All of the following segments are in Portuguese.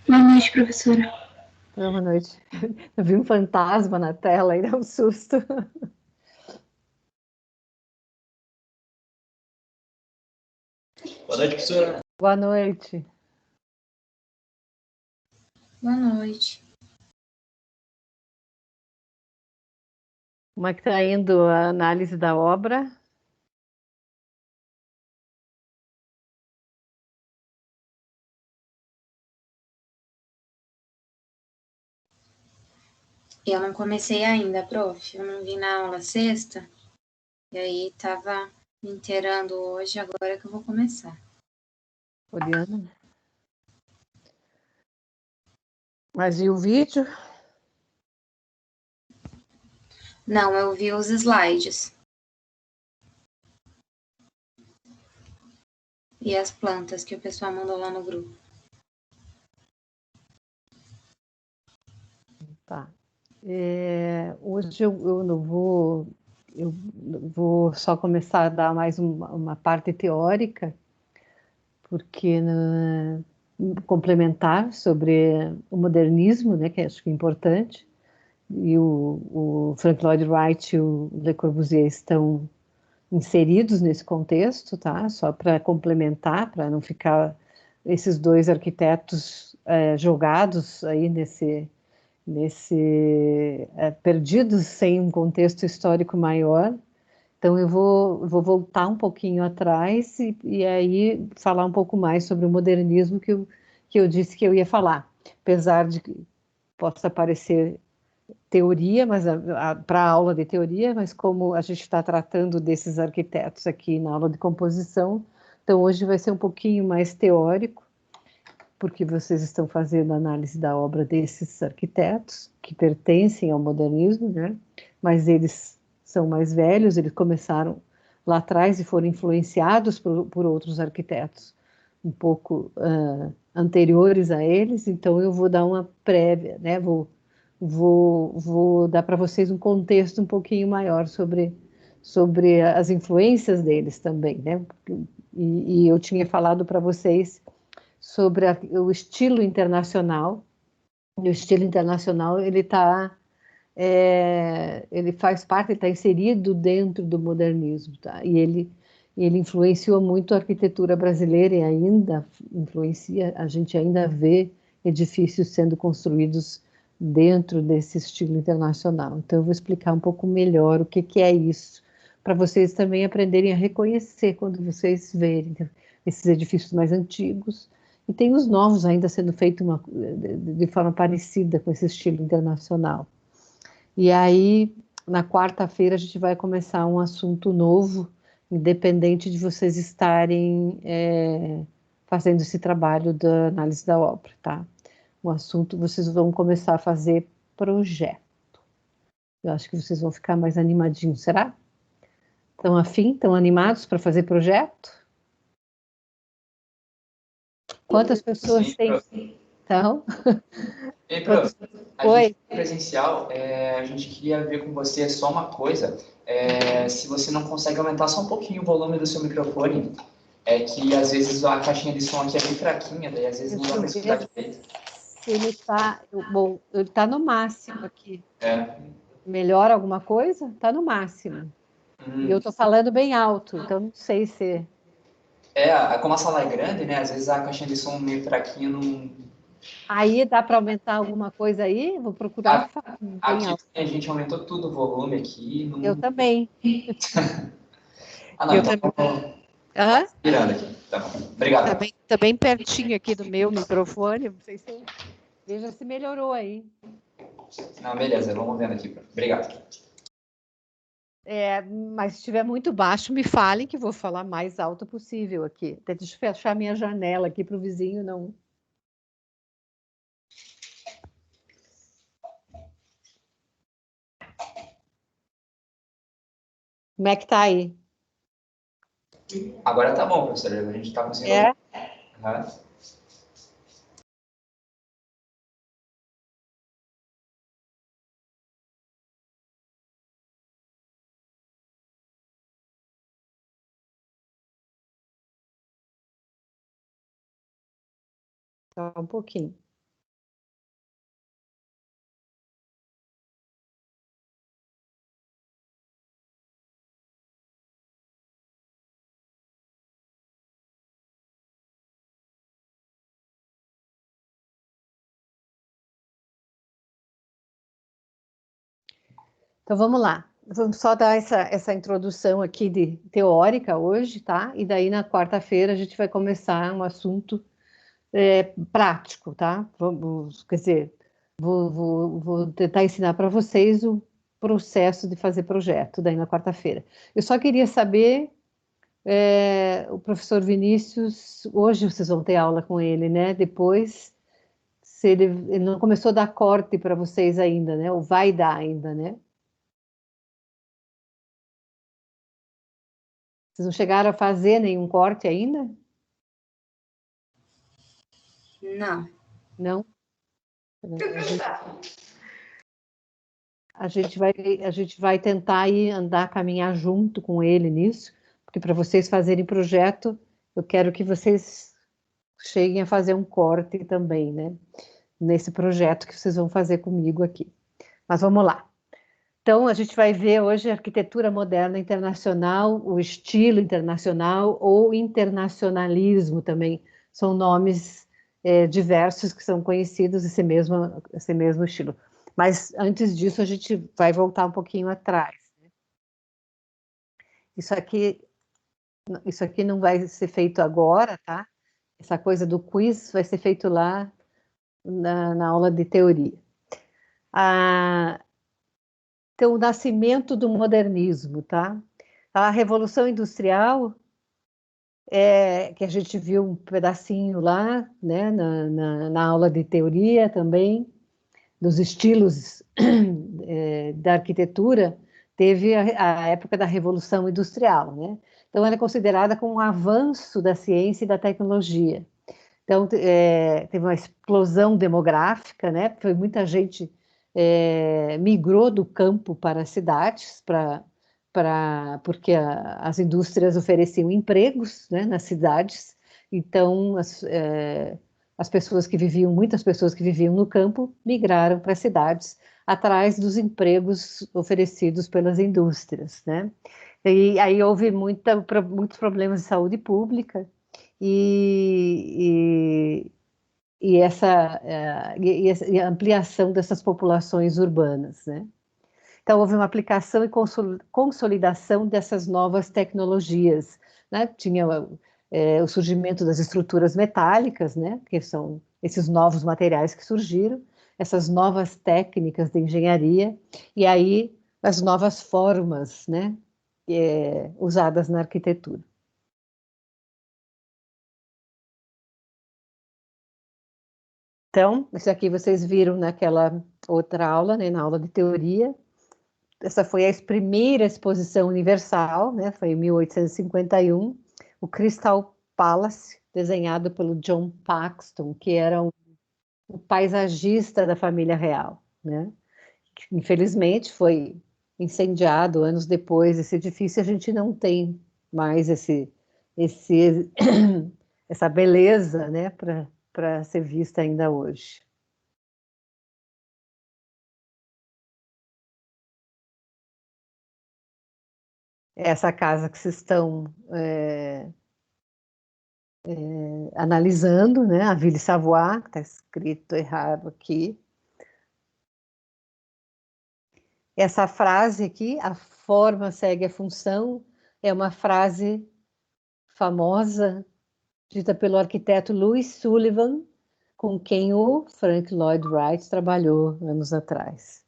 Boa noite, professora. Boa noite. Eu vi um fantasma na tela e deu um susto. Boa noite, professora. Boa noite. Boa noite. Como é que está indo a análise da obra? Eu não comecei ainda, prof. Eu não vim na aula sexta. E aí tava me inteirando hoje, agora que eu vou começar. Poliana? Mas e o vídeo? Não, eu vi os slides. E as plantas que o pessoal mandou lá no grupo. Tá. Hoje eu não vou, eu vou só começar a dar mais uma parte teórica, porque complementar sobre o modernismo, né, que acho que é importante, e o Frank Lloyd Wright e o Le Corbusier estão inseridos nesse contexto, tá? Só para complementar, para não ficar esses dois arquitetos jogados aí perdidos sem um contexto histórico maior. Então eu vou voltar um pouquinho atrás e aí falar um pouco mais sobre o modernismo que eu disse que eu ia falar, apesar de que possa parecer teoria, mas para a aula de teoria, mas como a gente está tratando desses arquitetos aqui na aula de composição, então hoje vai ser um pouquinho mais teórico, porque vocês estão fazendo análise da obra desses arquitetos que pertencem ao modernismo, né? Mas eles são mais velhos, eles começaram lá atrás e foram influenciados por outros arquitetos um pouco anteriores a eles, então eu vou dar uma prévia, né? Vou dar para vocês um contexto um pouquinho maior sobre as influências deles também, né? E eu tinha falado para vocês sobre o estilo internacional. E o estilo internacional ele faz parte, está inserido dentro do modernismo, tá? E ele influenciou muito a arquitetura brasileira e ainda influencia. A gente ainda vê edifícios sendo construídos dentro desse estilo internacional. Então eu vou explicar um pouco melhor o que que é isso, para vocês também aprenderem a reconhecer quando vocês verem esses edifícios mais antigos. E tem os novos ainda sendo feitos de forma parecida com esse estilo internacional. E aí, na quarta-feira, a gente vai começar um assunto novo, independente de vocês estarem fazendo esse trabalho da análise da obra, tá? O assunto, vocês vão começar a fazer projeto. Eu acho que vocês vão ficar mais animadinhos, será? Estão afim? Estão animados para fazer projeto? Quantas pessoas Sim, têm? prof. Então, Ei, prof. quantas... A gente Oi. presencial, a gente queria ver com você só uma coisa. Se você não consegue aumentar só um pouquinho o volume do seu microfone, é que às vezes a caixinha de som aqui é bem fraquinha, daí às vezes não dá Deixa para eu escutar ver direito. se ele está. Bom, ele está no máximo aqui. É. Melhora alguma coisa? Está no máximo. E eu Hum. estou falando bem alto, então não sei se. Como a sala é grande, né? Às vezes a caixinha de som meio fraquinha não. Aí dá para aumentar alguma coisa aí? Vou procurar A- falar bem Aqui alto. a gente aumentou tudo o volume aqui. Eu Não... também. Ah, não, Eu então também. vamos Aham. virando aqui. Tá bom. Obrigado. Tá bem pertinho aqui do meu microfone. Não sei se. Veja se melhorou aí. Não, beleza, vamos vendo aqui. Obrigado. Mas se estiver muito baixo, me fale que eu vou falar mais alto possível aqui. Até deixa eu fechar minha janela aqui para o vizinho não. Como é que tá aí? Agora tá bom, professor. A gente tá conseguindo ouvir. É? Aham. Só um pouquinho. Então vamos lá. Vamos só dar essa introdução aqui teórica hoje, tá? E daí na quarta-feira a gente vai começar um assunto prático, tá? Vamos, quer dizer, vou tentar ensinar para vocês o processo de fazer projeto daí na quarta-feira. Eu só queria saber, o professor Vinícius, hoje vocês vão ter aula com ele, né? Depois, se ele não começou a dar corte para vocês ainda, né? Ou vai dar ainda, né? Vocês não chegaram a fazer nenhum corte ainda? Não. Não? A gente vai tentar caminhar junto com ele nisso, porque para vocês fazerem projeto, eu quero que vocês cheguem a fazer um corte também, né? Nesse projeto que vocês vão fazer comigo aqui. Mas vamos lá. Então, a gente vai ver hoje a arquitetura moderna internacional, o estilo internacional ou internacionalismo também. São nomes diversos que são conhecidos, esse mesmo estilo. Mas antes disso, a gente vai voltar um pouquinho atrás. Isso aqui não vai ser feito agora, tá? Essa coisa do quiz vai ser feito lá na aula de teoria. Então, o nascimento do modernismo, tá? A Revolução Industrial, que a gente viu um pedacinho lá, né, na aula de teoria também, dos estilos da arquitetura, teve a época da Revolução Industrial, né? Então, ela é considerada como um avanço da ciência e da tecnologia. Então, teve uma explosão demográfica, né? Foi muita gente migrou do campo para as cidades, porque as indústrias ofereciam empregos, né, nas cidades. Então, muitas pessoas que viviam no campo migraram para as cidades atrás dos empregos oferecidos pelas indústrias, né? E aí houve muitos problemas de saúde pública e, e a ampliação dessas populações urbanas, né? Então, houve uma aplicação e consolidação dessas novas tecnologias, né? Tinha o surgimento das estruturas metálicas, né? Que são esses novos materiais que surgiram, essas novas técnicas de engenharia, e aí as novas formas, né? Usadas na arquitetura. Então, isso aqui vocês viram naquela outra aula, né, na aula de teoria. Essa foi a primeira exposição universal, né, foi em 1851, o Crystal Palace, desenhado pelo John Paxton, que era o paisagista da família real, né? Infelizmente foi incendiado anos depois esse edifício, a gente não tem mais esse essa beleza, né, para ser vista ainda hoje. Essa casa que vocês estão analisando, né, a Ville Savoie, que está escrito errado aqui. Essa frase aqui, a forma segue a função, é uma frase famosa, dita pelo arquiteto Louis Sullivan, com quem o Frank Lloyd Wright trabalhou anos atrás.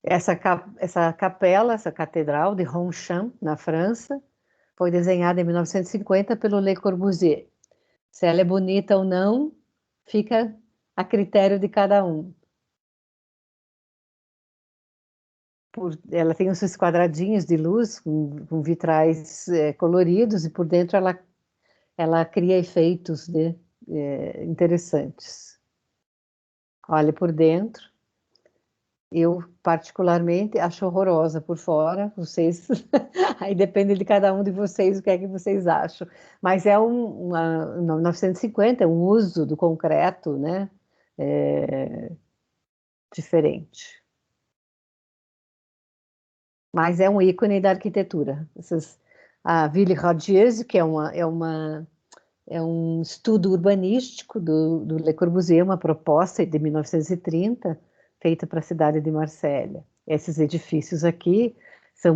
Essa capela, essa catedral de Ronchamp, na França, foi desenhada em 1950 pelo Le Corbusier. Se ela é bonita ou não, fica a critério de cada um. Ela tem esses quadradinhos de luz com vitrais coloridos e por dentro ela cria efeitos, né, interessantes. Olha por dentro. Eu, particularmente, acho horrorosa por fora, vocês, aí depende de cada um de vocês o que é que vocês acham. Mas é 1950, é um uso do concreto, né, diferente. Mas é um ícone da arquitetura. a Ville radieuse, que é um estudo urbanístico do Le Corbusier, uma proposta de 1930, feita para a cidade de Marselha. Esses edifícios aqui são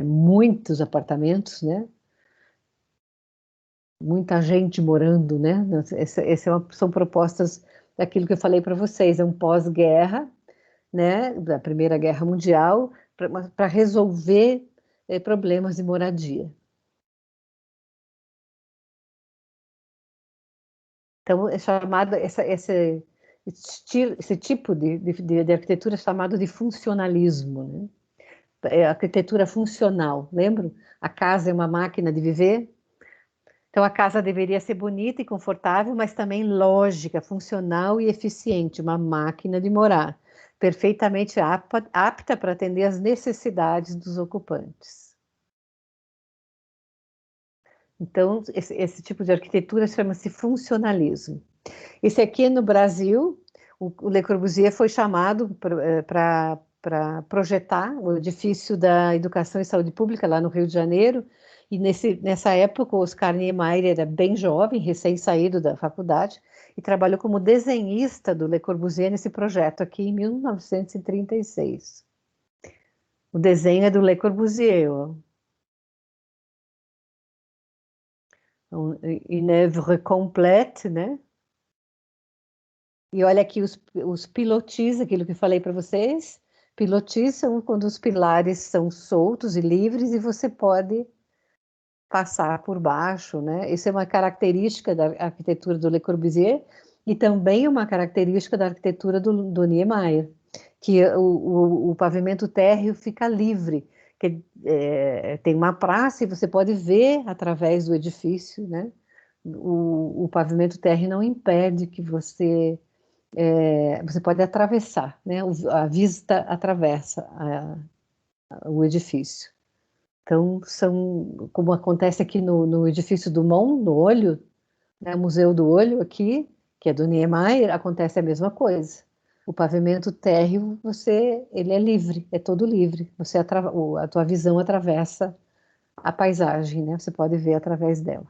muitos apartamentos, né? Muita gente morando, né? São propostas daquilo que eu falei para vocês, é um pós-guerra, né? Da Primeira Guerra Mundial, para resolver problemas de moradia. Então, é chamado, esse tipo de arquitetura é chamado de funcionalismo, né? É arquitetura funcional, lembram? A casa é uma máquina de viver. Então, a casa deveria ser bonita e confortável, mas também lógica, funcional e eficiente, uma máquina de morar, perfeitamente apta para atender às necessidades dos ocupantes. Então, esse tipo de arquitetura chama-se funcionalismo. Esse aqui no Brasil, o Le Corbusier foi chamado para projetar o edifício da Educação e Saúde Pública lá no Rio de Janeiro, e nessa época o Oscar Niemeyer era bem jovem, recém-saído da faculdade, e trabalhou como desenhista do Le Corbusier nesse projeto aqui em 1936. O desenho é do Le Corbusier, une œuvre complète, né? E olha aqui os pilotis, aquilo que eu falei para vocês. Pilotis são quando os pilares são soltos e livres e você pode passar por baixo, né? Isso é uma característica da arquitetura do Le Corbusier e também uma característica da arquitetura do Niemeyer, que o pavimento térreo fica livre, que tem uma praça e você pode ver através do edifício, né? O pavimento térreo não impede que você pode atravessar, né? A vista atravessa o edifício. Então, como acontece aqui no edifício do Mon, no Olho, né? Museu do Olho aqui, que é do Niemeyer, acontece a mesma coisa. O pavimento térreo, ele é livre, é todo livre. A tua visão atravessa a paisagem, né? Você pode ver através dela.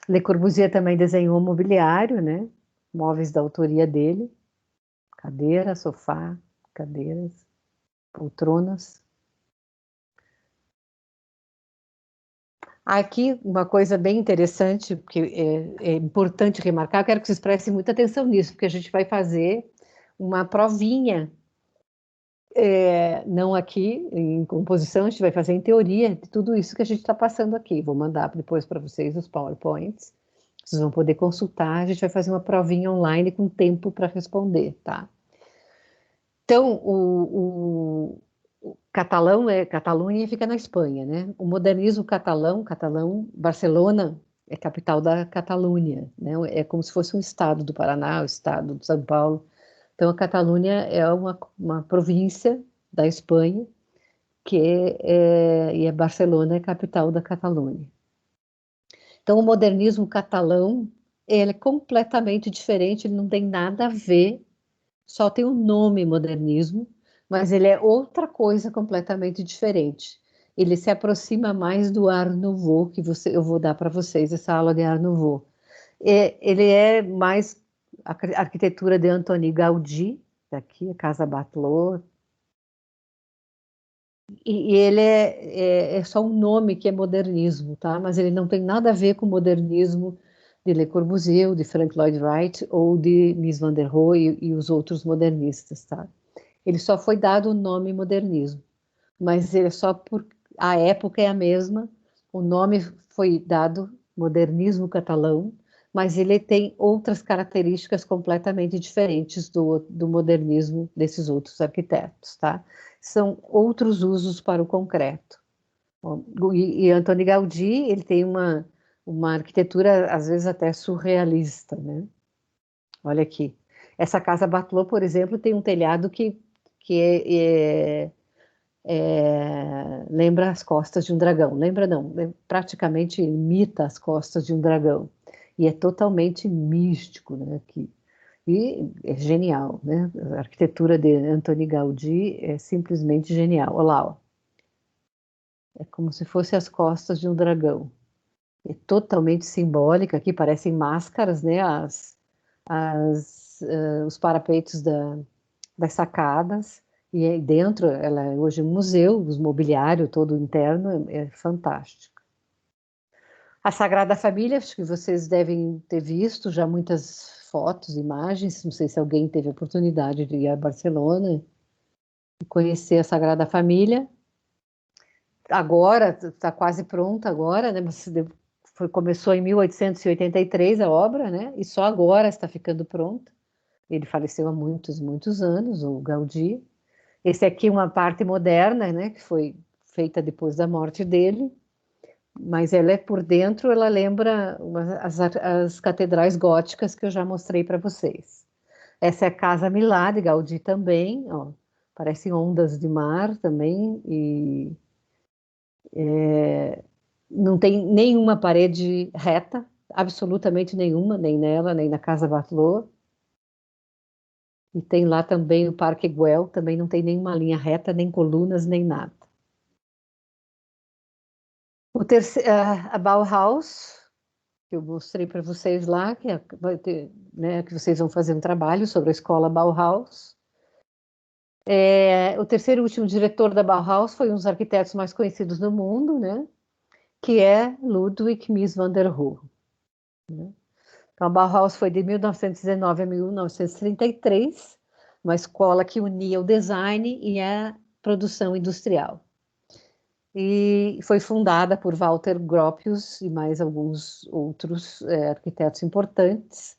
Le Corbusier também desenhou mobiliário, né? Móveis da autoria dele, cadeira, sofá, cadeiras, poltronas. Aqui, uma coisa bem interessante, que é importante remarcar, eu quero que vocês prestem muita atenção nisso, porque a gente vai fazer uma provinha, não aqui em composição, a gente vai fazer em teoria de tudo isso que a gente está passando aqui. Vou mandar depois para vocês os PowerPoints, vocês vão poder consultar, a gente vai fazer uma provinha online com tempo para responder, tá? Então, o Catalunha fica na Espanha, né? O modernismo catalão, Barcelona é capital da Catalunha, né? É como se fosse um estado do Paraná, o estado de São Paulo. Então, a Catalunha é uma província da Espanha, e Barcelona é capital da Catalunha. Então, o modernismo catalão, ele é completamente diferente, ele não tem nada a ver, só tem o nome modernismo, mas ele é outra coisa completamente diferente. Ele se aproxima mais do Art Nouveau, eu vou dar para vocês essa aula de Art Nouveau. Ele é mais a arquitetura de Antoni Gaudí, daqui, a Casa Batlló, e ele é só um nome que é modernismo, tá? Mas ele não tem nada a ver com o modernismo de Le Corbusier, de Frank Lloyd Wright ou de Mies van der Rohe e os outros modernistas, tá? Ele só foi dado o nome modernismo, mas ele a época é a mesma, o nome foi dado modernismo catalão, mas ele tem outras características completamente diferentes do modernismo desses outros arquitetos, tá? São outros usos para o concreto. E Antoni Gaudí, ele tem uma arquitetura, às vezes, até surrealista, né? Olha aqui. Essa Casa Batlló, por exemplo, tem um telhado que lembra as costas de um dragão. Lembra não, praticamente imita as costas de um dragão. E é totalmente místico, né, aqui. E é genial, né? A arquitetura de Antoni Gaudí é simplesmente genial. Olha lá, ó. É como se fosse as costas de um dragão. É totalmente simbólica, aqui parecem máscaras, né? Os parapeitos das sacadas, e aí dentro ela é hoje um museu, os mobiliário todo interno é fantástico. A Sagrada Família, acho que vocês devem ter visto já muitas fotos, imagens, não sei se alguém teve a oportunidade de ir a Barcelona e conhecer a Sagrada Família. Agora, está quase pronta agora, né? Mas começou em 1883 a obra, né? E só agora está ficando pronta. Ele faleceu há muitos, muitos anos, o Gaudí. Esse aqui é uma parte moderna, né? Que foi feita depois da morte dele. Mas ela é por dentro, ela lembra as catedrais góticas que eu já mostrei para vocês. Essa é a Casa Milá, de Gaudí também, ó. Parecem ondas de mar também, e não tem nenhuma parede reta, absolutamente nenhuma, nem nela, nem na Casa Batlló. E tem lá também o Parque Güell, também não tem nenhuma linha reta, nem colunas, nem nada. A Bauhaus, que eu mostrei para vocês lá, vai ter, né, que vocês vão fazer um trabalho sobre a escola Bauhaus. O terceiro e último diretor da Bauhaus foi um dos arquitetos mais conhecidos do mundo, né, que é Ludwig Mies van der Rohe. Né? Então, a Bauhaus foi de 1919 a 1933, uma escola que unia o design e a produção industrial. E foi fundada por Walter Gropius e mais alguns outros arquitetos importantes.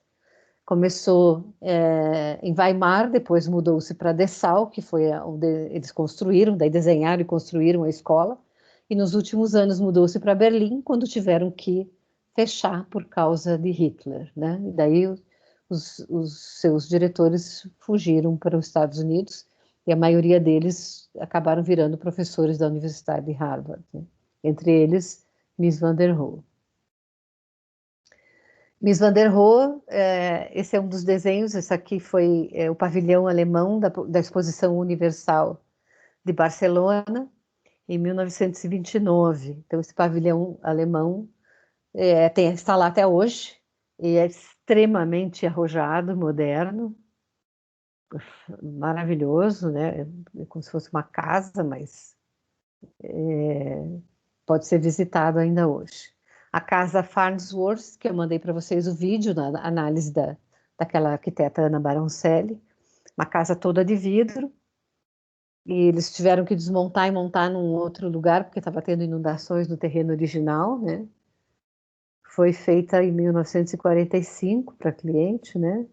Começou em Weimar, depois mudou-se para Dessau, que foi onde eles construíram, daí desenharam e construíram a escola, e nos últimos anos mudou-se para Berlim, quando tiveram que fechar por causa de Hitler, né? E daí os seus diretores fugiram para os Estados Unidos, e a maioria deles acabaram virando professores da Universidade de Harvard, né? Entre eles, Mies van der Rohe. Mies van der Rohe, esse é um dos desenhos, esse aqui foi o pavilhão alemão da Exposição Universal de Barcelona, em 1929. Então, esse pavilhão alemão está lá até hoje, e é extremamente arrojado, moderno, maravilhoso, né? É como se fosse uma casa, mas pode ser visitado ainda hoje. A casa Farnsworth, que eu mandei para vocês o vídeo na análise daquela arquiteta Ana Baroncelli, uma casa toda de vidro, e eles tiveram que desmontar e montar num outro lugar, porque estava tendo inundações no terreno original, né? Foi feita em 1945 para cliente, né?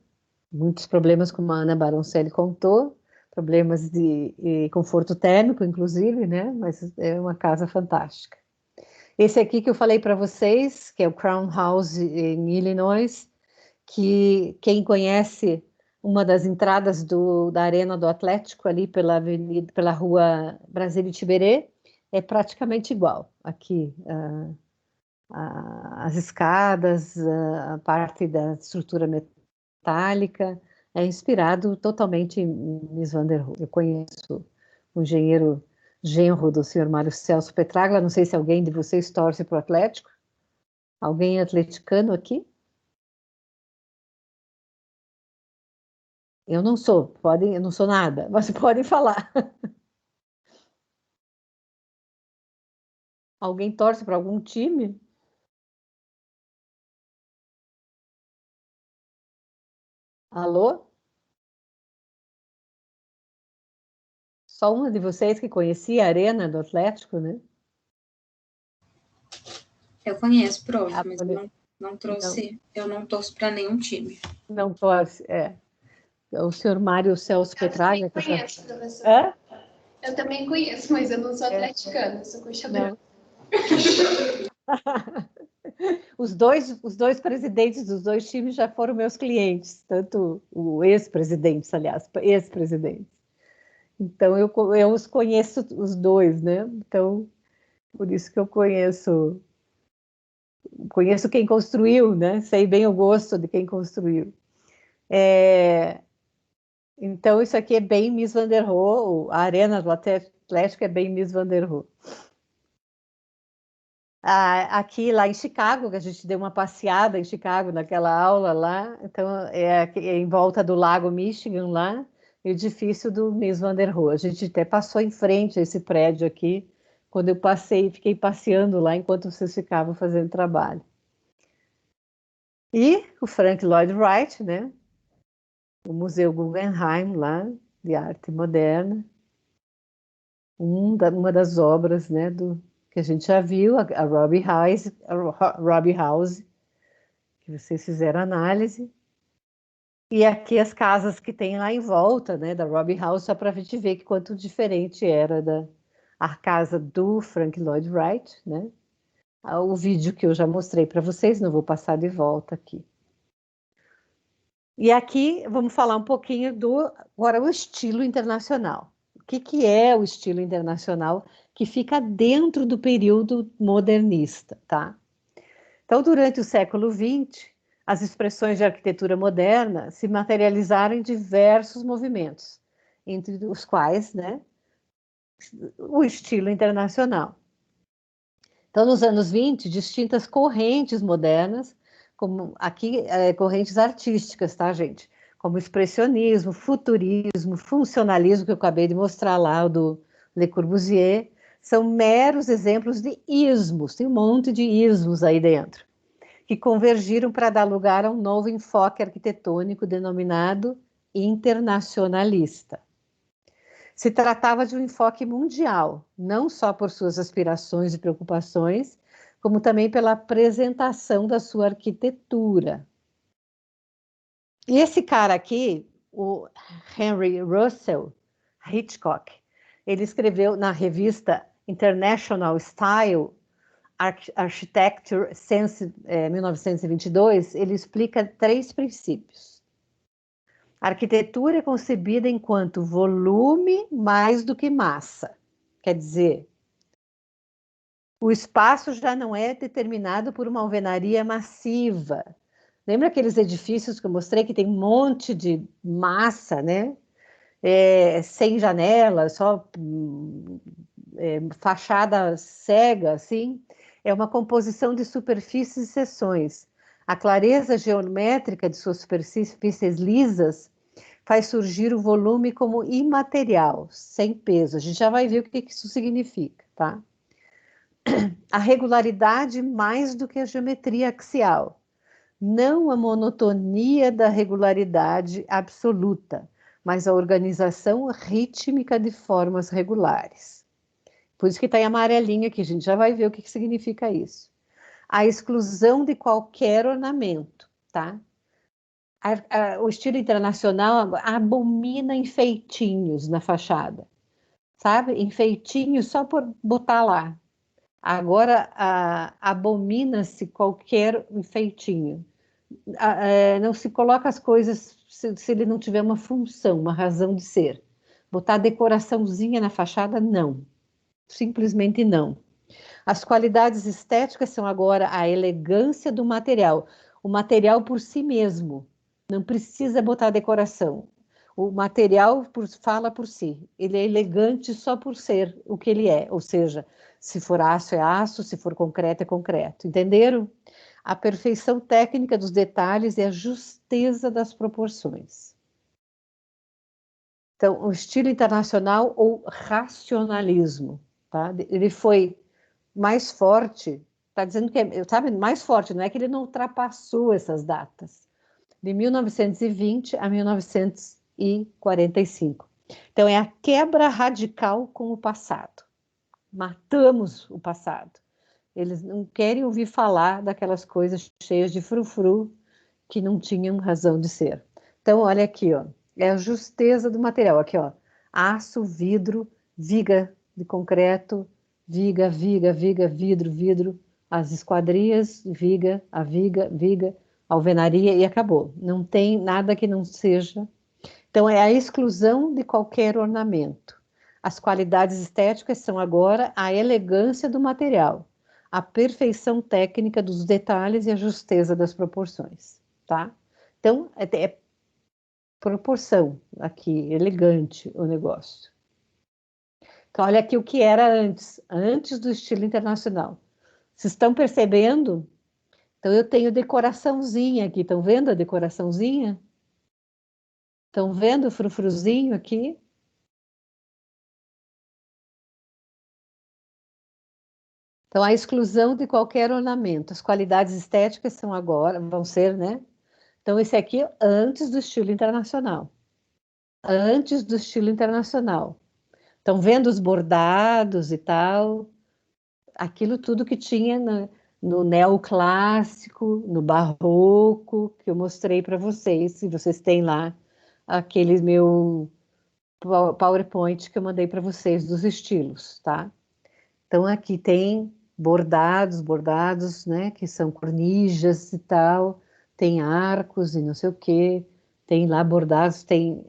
Muitos problemas, como a Ana Baroncelli contou, problemas de conforto térmico, inclusive, né? Mas é uma casa fantástica. Esse aqui que eu falei para vocês, que é o Crown House em Illinois, que quem conhece uma das entradas da Arena do Atlético, ali pela rua Brasília Tiberê, é praticamente igual. Aqui, as escadas, a parte da estrutura metálica, é inspirado totalmente em Mies van der Rohe. Eu conheço o engenheiro genro do senhor Mário Celso Petraglia, não sei se alguém de vocês torce para o Atlético. Alguém atleticano aqui? Eu não sou, eu não sou nada, mas podem falar. Alguém torce para algum time? Alô? Só uma de vocês que conhecia a Arena do Atlético, né? Eu conheço, prof, mas Não, não trouxe, eu não torço para nenhum time. não torce, O senhor Mário Celso Petraglia. Eu também conheço, professor. Hã? Eu também conheço, mas eu não sou atleticana, eu sou coxa branca. Os dois presidentes dos dois times já foram meus clientes, tanto o ex-presidente, aliás, ex-presidente. Então, eu os conheço os dois, né? Então, por isso que eu conheço quem construiu, né? Sei bem o gosto de quem construiu. Então, isso aqui é bem Mies van der Rohe, a Arena do Atlético é bem Mies van der Rohe. Aqui lá em Chicago, que a gente deu uma passeada em Chicago naquela aula lá, então é em volta do Lago Michigan lá, edifício do Mies van der Rohe. A gente até passou em frente a esse prédio aqui, quando eu passei, fiquei passeando lá enquanto vocês ficavam fazendo trabalho. E o Frank Lloyd Wright, né? O Museu Guggenheim lá, de arte moderna, uma das obras, né, que a gente já viu, a Robbie House, que vocês fizeram análise. E aqui as casas que tem lá em volta, né, da Robbie House, só para a gente ver que quanto diferente era a casa do Frank Lloyd Wright, né? O vídeo que eu já mostrei para vocês, não vou passar de volta aqui. E aqui vamos falar um pouquinho agora o estilo internacional. O que é o estilo internacional que fica dentro do período modernista, tá? Então, durante o século XX, as expressões de arquitetura moderna se materializaram em diversos movimentos, entre os quais, né, o estilo internacional. Então, nos anos 20, distintas correntes modernas, como aqui, correntes artísticas, tá, gente? Como expressionismo, futurismo, funcionalismo, que eu acabei de mostrar lá, o do Le Corbusier, são meros exemplos de ismos, tem um monte de ismos aí dentro, que convergiram para dar lugar a um novo enfoque arquitetônico denominado internacionalista. Se tratava de um enfoque mundial, não só por suas aspirações e preocupações, como também pela apresentação da sua arquitetura. E esse cara aqui, o Henry Russell Hitchcock, ele escreveu na revista International Style Architecture Sense 1922, ele explica 3 princípios. A arquitetura é concebida enquanto volume mais do que massa. Quer dizer, o espaço já não é determinado por uma alvenaria massiva. Lembra aqueles edifícios que eu mostrei que tem um monte de massa, né? Sem janelas, só fachada cega, assim? É uma composição de superfícies e seções. A clareza geométrica de suas superfícies lisas faz surgir o volume como imaterial, sem peso. A gente já vai ver o que isso significa, tá? A regularidade mais do que a geometria axial, não a monotonia da regularidade absoluta, mas a organização rítmica de formas regulares. Por isso que está em amarelinho aqui, a gente já vai ver o que significa isso. A exclusão de qualquer ornamento, tá? O estilo internacional abomina enfeitinhos na fachada, sabe? Enfeitinhos só por botar lá. Agora, abomina-se qualquer enfeitinho. Não se coloca as coisas se ele não tiver uma função, uma razão de ser. Botar decoraçãozinha na fachada, não. Simplesmente não. As qualidades estéticas são agora a elegância do material. O material por si mesmo. Não precisa botar decoração. O material fala por si. Ele é elegante só por ser o que ele é. Ou seja, se for aço é aço, se for concreto é concreto. Entenderam? A perfeição técnica dos detalhes e a justeza das proporções. Então, o estilo internacional ou racionalismo, tá? Ele foi mais forte, está dizendo que sabe, mais forte, não é que ele não ultrapassou essas datas, de 1920 a 1945. Então, é a quebra radical com o passado. Matamos o passado. Eles não querem ouvir falar daquelas coisas cheias de frufru que não tinham razão de ser. Então, olha aqui, ó, é a justeza do material. Aqui, ó, aço, vidro, viga de concreto, viga, vidro, vidro, as esquadrias, viga, alvenaria e acabou. Não tem nada que não seja. Então, é a exclusão de qualquer ornamento. As qualidades estéticas são agora a elegância do material, a perfeição técnica dos detalhes e a justeza das proporções, tá? Então, é proporção aqui, elegante o negócio. Então, olha aqui o que era antes do estilo internacional. Vocês estão percebendo? Então, eu tenho decoraçãozinha aqui. Estão vendo a decoraçãozinha? Estão vendo o frufruzinho aqui? Então, a exclusão de qualquer ornamento. As qualidades estéticas são agora, vão ser, né? Então, esse aqui antes do estilo internacional. Antes do estilo internacional. Estão vendo os bordados e tal? Aquilo tudo que tinha no neoclássico, no barroco, que eu mostrei para vocês. Se vocês têm lá aquele meu PowerPoint que eu mandei para vocês dos estilos, tá? Então, aqui tem bordados, né, que são cornijas e tal, tem arcos e não sei o quê, tem lá bordados, tem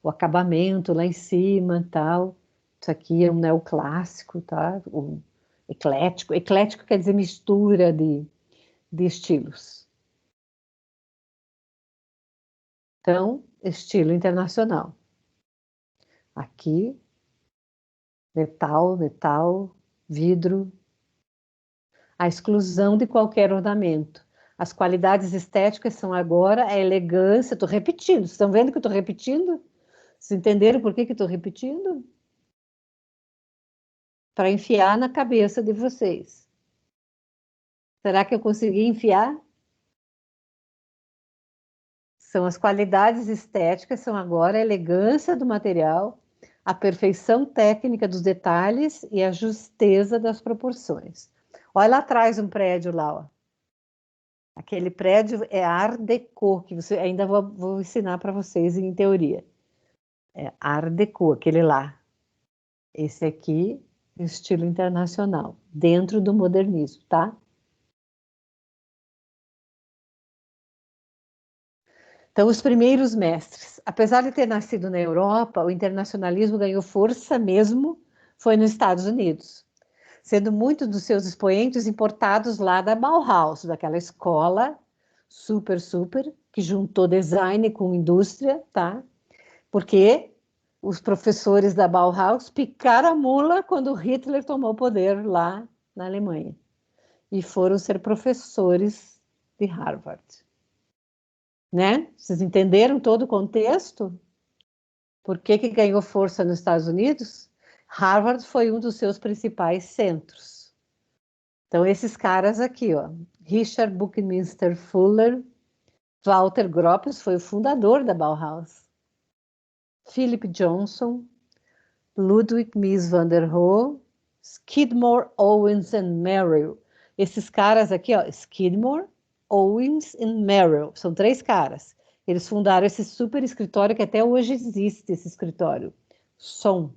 o acabamento lá em cima e tal. Isso aqui é um neoclássico, tá? O eclético. Eclético quer dizer mistura de estilos. Então, estilo internacional. Aqui, metal, vidro, a exclusão de qualquer ornamento. As qualidades estéticas são agora a elegância. Estou repetindo. Vocês estão vendo que eu estou repetindo? Vocês entenderam por que estou repetindo? Para enfiar na cabeça de vocês. Será que eu consegui enfiar? São as qualidades estéticas, são agora a elegância do material, a perfeição técnica dos detalhes e a justeza das proporções. Olha lá atrás um prédio lá, ó. Aquele prédio é Art Deco, que você ainda vou ensinar para vocês em teoria. É Art Deco, aquele lá. Esse aqui, estilo internacional, dentro do modernismo, tá? Então, os primeiros mestres. Apesar de ter nascido na Europa, o internacionalismo ganhou força mesmo, foi nos Estados Unidos, sendo muitos dos seus expoentes importados lá da Bauhaus, daquela escola super, que juntou design com indústria, tá? Porque os professores da Bauhaus picaram a mula quando Hitler tomou o poder lá na Alemanha e foram ser professores de Harvard. Né? Vocês entenderam todo o contexto? Por que ganhou força nos Estados Unidos? Harvard foi um dos seus principais centros. Então, esses caras aqui, ó, Richard Buckminster Fuller, Walter Gropius foi o fundador da Bauhaus, Philip Johnson, Ludwig Mies van der Rohe, Skidmore, Owens and Merrill. Esses caras aqui, ó, Skidmore, Owens e Merrill, são 3 caras. Eles fundaram esse super escritório que até hoje existe, esse escritório. Som.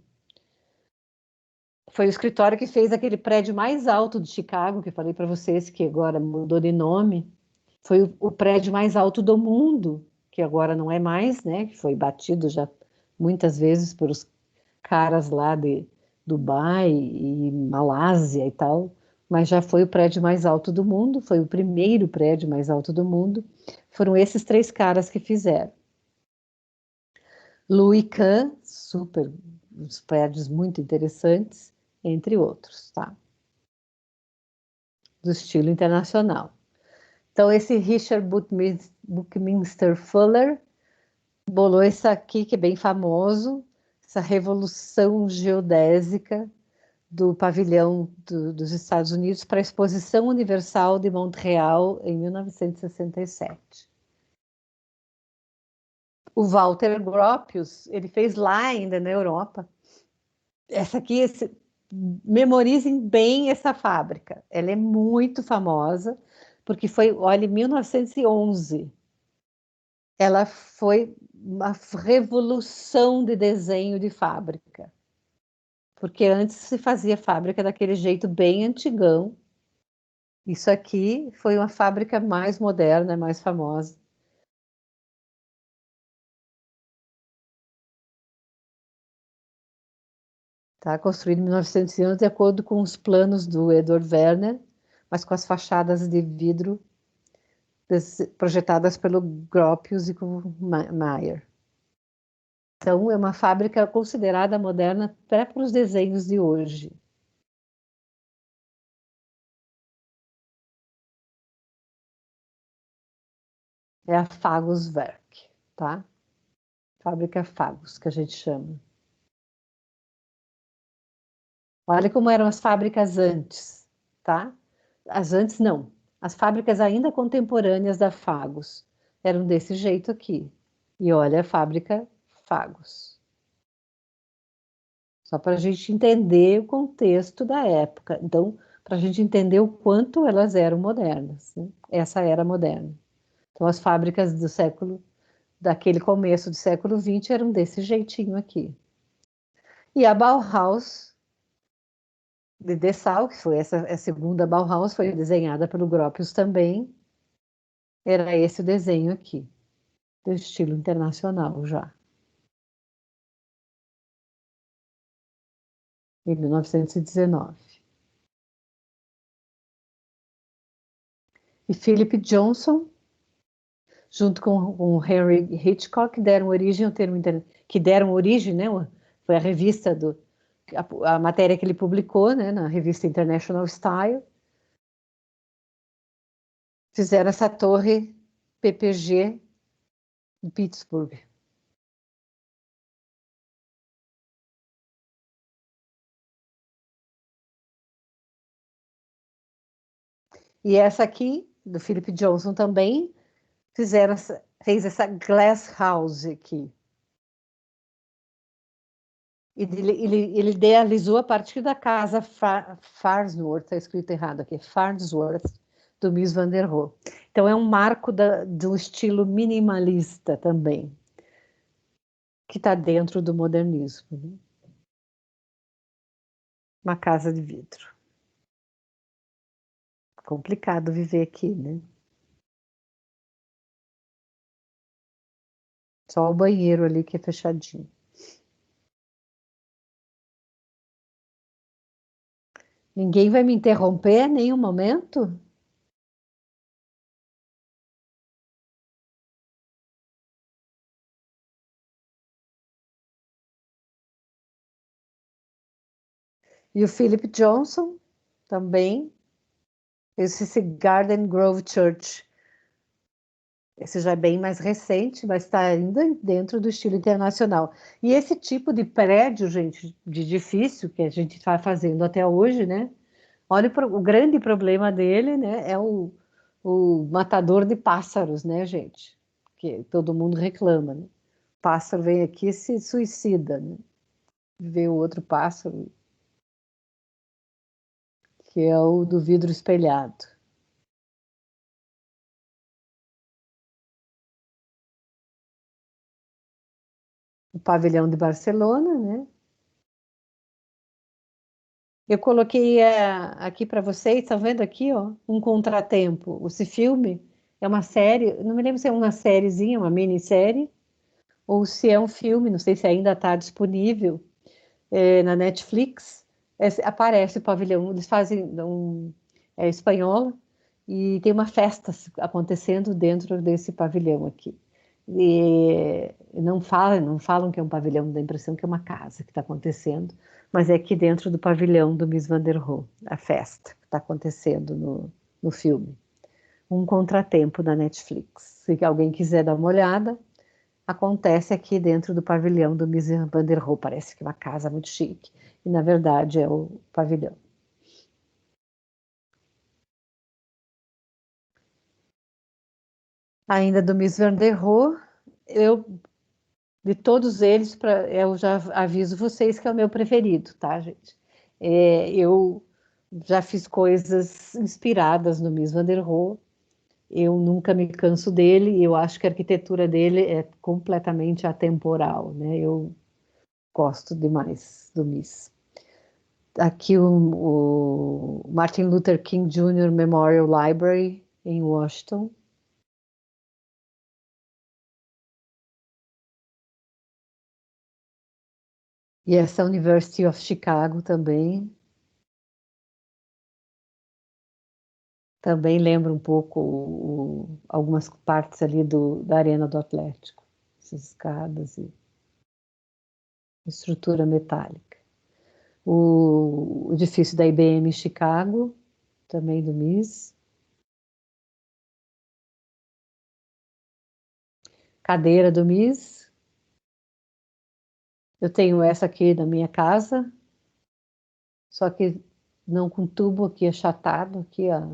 Foi o escritório que fez aquele prédio mais alto de Chicago, que eu falei para vocês, que agora mudou de nome. Foi o prédio mais alto do mundo, que agora não é mais, né? Que foi batido já muitas vezes por os caras lá de Dubai e Malásia e tal, mas já foi o prédio mais alto do mundo, foi o primeiro prédio mais alto do mundo. Foram esses 3 caras que fizeram. Louis Kahn, super, uns prédios muito interessantes, entre outros, tá? Do estilo internacional. Então, esse Richard Buckminster Fuller bolou isso aqui, que é bem famoso, essa revolução geodésica do pavilhão dos Estados Unidos para a Exposição Universal de Montreal em 1967. O Walter Gropius, ele fez lá ainda na Europa. Essa aqui, memorizem bem essa fábrica. Ela é muito famosa, porque foi, olha, em 1911. Ela foi uma revolução de desenho de fábrica. Porque antes se fazia fábrica daquele jeito bem antigão. Isso aqui foi uma fábrica mais moderna, mais famosa. Tá? Construído em 1911, de acordo com os planos do Edward Werner, mas com as fachadas de vidro projetadas pelo Gropius e com Mayer. Então, é uma fábrica considerada moderna até para os desenhos de hoje. É a Faguswerk, tá? Fábrica Fagus, que a gente chama. Olha como eram as fábricas antes, tá? As antes não. As fábricas ainda contemporâneas da Fagus eram desse jeito aqui. E olha a fábrica Fagus. Só para a gente entender o contexto da época. Então, para a gente entender o quanto elas eram modernas, né? Essa era moderna. Então, as fábricas daquele começo do século XX eram desse jeitinho aqui. E a Bauhaus de Dessau, que foi a segunda Bauhaus, foi desenhada pelo Gropius também. Era esse o desenho aqui, do estilo internacional já. Em 1919. E Philip Johnson, junto com o Henry Hitchcock, deram origem ao termo que deram origem, né? Foi a revista a matéria que ele publicou, né, na revista International Style. Fizeram essa torre PPG em Pittsburgh. E essa aqui, do Philip Johnson também, fez essa glass house aqui. Ele idealizou a partir da casa Farnsworth, está escrito errado aqui, Farnsworth, do Mies van der Rohe. Então é um marco do estilo minimalista também, que está dentro do modernismo. Né? Uma casa de vidro. Complicado viver aqui, né? Só o banheiro ali que é fechadinho. Ninguém vai me interromper em nenhum momento? E o Philip Johnson também, esse Garden Grove Church. Esse já é bem mais recente, mas está ainda dentro do estilo internacional. E esse tipo de prédio, gente, de edifício que a gente está fazendo até hoje, né? Olha, o grande problema dele, né, é o matador de pássaros, né, gente? Que todo mundo reclama, né? O pássaro vem aqui e se suicida, né? Vê o outro pássaro, que é o do vidro espelhado. O pavilhão de Barcelona, né? Eu coloquei aqui para vocês, tá vendo aqui, ó, Um Contratempo. Esse filme é uma série, não me lembro se é uma sériezinha, uma minissérie, ou se é um filme, não sei se ainda está disponível na Netflix. Aparece o pavilhão, eles fazem espanhola e tem uma festa acontecendo dentro desse pavilhão aqui. E não falam que é um pavilhão, dá a impressão que é uma casa que está acontecendo, mas é aqui dentro do pavilhão do Mies van der Rohe, a festa que está acontecendo no filme. Um Contratempo da Netflix. Se alguém quiser dar uma olhada, acontece aqui dentro do pavilhão do Mies van der Rohe. Parece que é uma casa muito chique, e na verdade é o pavilhão. Ainda do Mies van der Rohe, de todos eles, eu já aviso vocês que é o meu preferido, tá, gente? Eu já fiz coisas inspiradas no Mies van der Rohe, eu nunca me canso dele, e eu acho que a arquitetura dele é completamente atemporal, né? Eu gosto demais do Mies. Aqui o Martin Luther King Jr. Memorial Library, em Washington. E essa University of Chicago também. Também lembra um pouco algumas partes ali da Arena do Atlético. Essas escadas e estrutura metálica. O edifício da IBM em Chicago, também do Mies. cadeira do Miss. Eu tenho essa aqui na minha casa, só que não com tubo aqui achatado, aqui a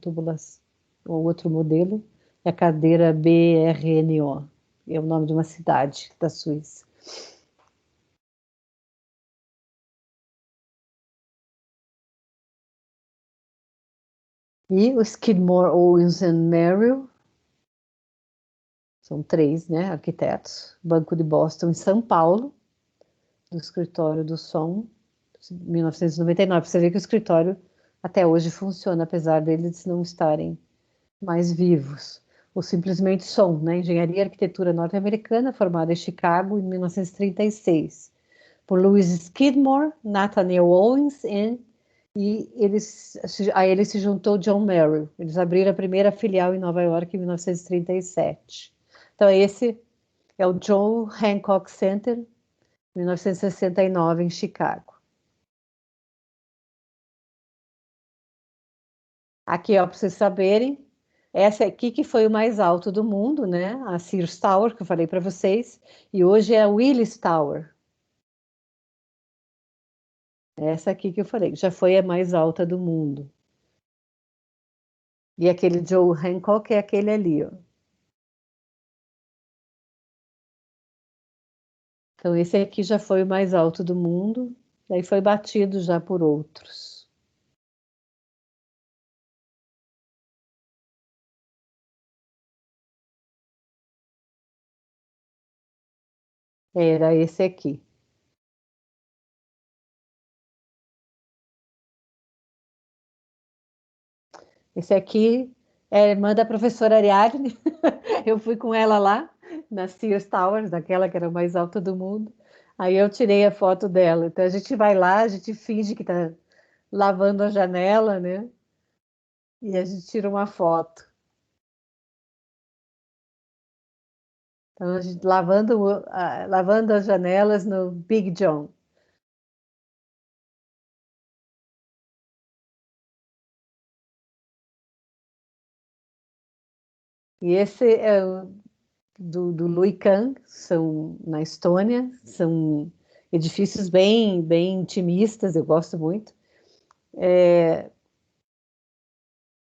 tubulação, o outro modelo, é a cadeira BRNO, é o nome de uma cidade da Suíça. E o Skidmore, Owens and Merrill, são 3, né, arquitetos, Banco de Boston em São Paulo, do escritório do som, 1999. Você vê que o escritório até hoje funciona, apesar deles não estarem mais vivos. Ou simplesmente som, né? Engenharia e Arquitetura Norte-Americana, formada em Chicago em 1936, por Louis Skidmore, Nathaniel Owens e a ele se juntou John Merrill. Eles abriram a primeira filial em Nova York em 1937. Então, esse é o John Hancock Center, 1969, em Chicago. Aqui, ó, para vocês saberem, essa aqui que foi o mais alto do mundo, né? A Sears Tower, que eu falei para vocês, e hoje é a Willis Tower. Essa aqui que eu falei, já foi a mais alta do mundo. E aquele Joe Hancock é aquele ali, ó. Então, esse aqui já foi o mais alto do mundo, daí foi batido já por outros. Era esse aqui. Esse aqui é a irmã da professora Ariadne. Eu fui com ela lá, na Sears Towers, daquela que era a mais alta do mundo. Aí eu tirei a foto dela. Então a gente vai lá, a gente finge que está lavando a janela, né? E a gente tira uma foto. Então a gente lavando as janelas no Big John. E esse é o do Louis Kahn, são na Estônia, são edifícios bem intimistas, eu gosto muito.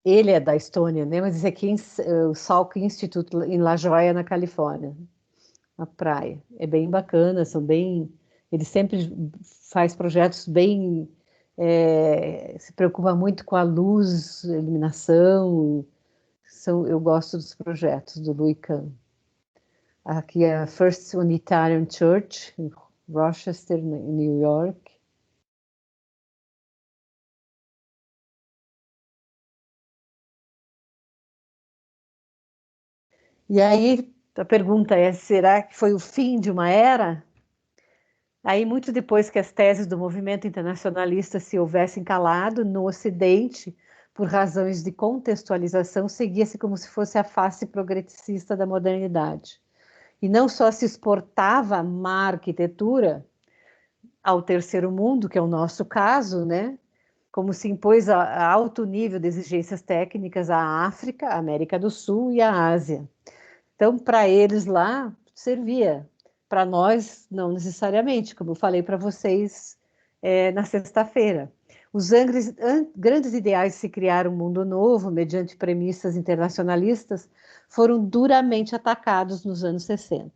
Ele é da Estônia, né? Mas esse aqui é o Salk Institute em La Jolla, na Califórnia, na praia. É bem bacana, ele sempre faz projetos se preocupa muito com a luz, a iluminação. Eu gosto dos projetos do Louis Kahn. Aqui é a First Unitarian Church, em Rochester, em New York. E aí, a pergunta é, será que foi o fim de uma era? Aí, muito depois que as teses do movimento internacionalista se houvessem calado, no Ocidente, por razões de contextualização, seguia-se como se fosse a face progressista da modernidade. E não só se exportava má arquitetura ao terceiro mundo, que é o nosso caso, né? Como se impôs a alto nível de exigências técnicas à África, à América do Sul e à Ásia. Então, para eles lá, servia. Para nós, não necessariamente, como eu falei para vocês na sexta-feira. Os grandes ideais de se criar um mundo novo, mediante premissas internacionalistas, foram duramente atacados nos anos 60.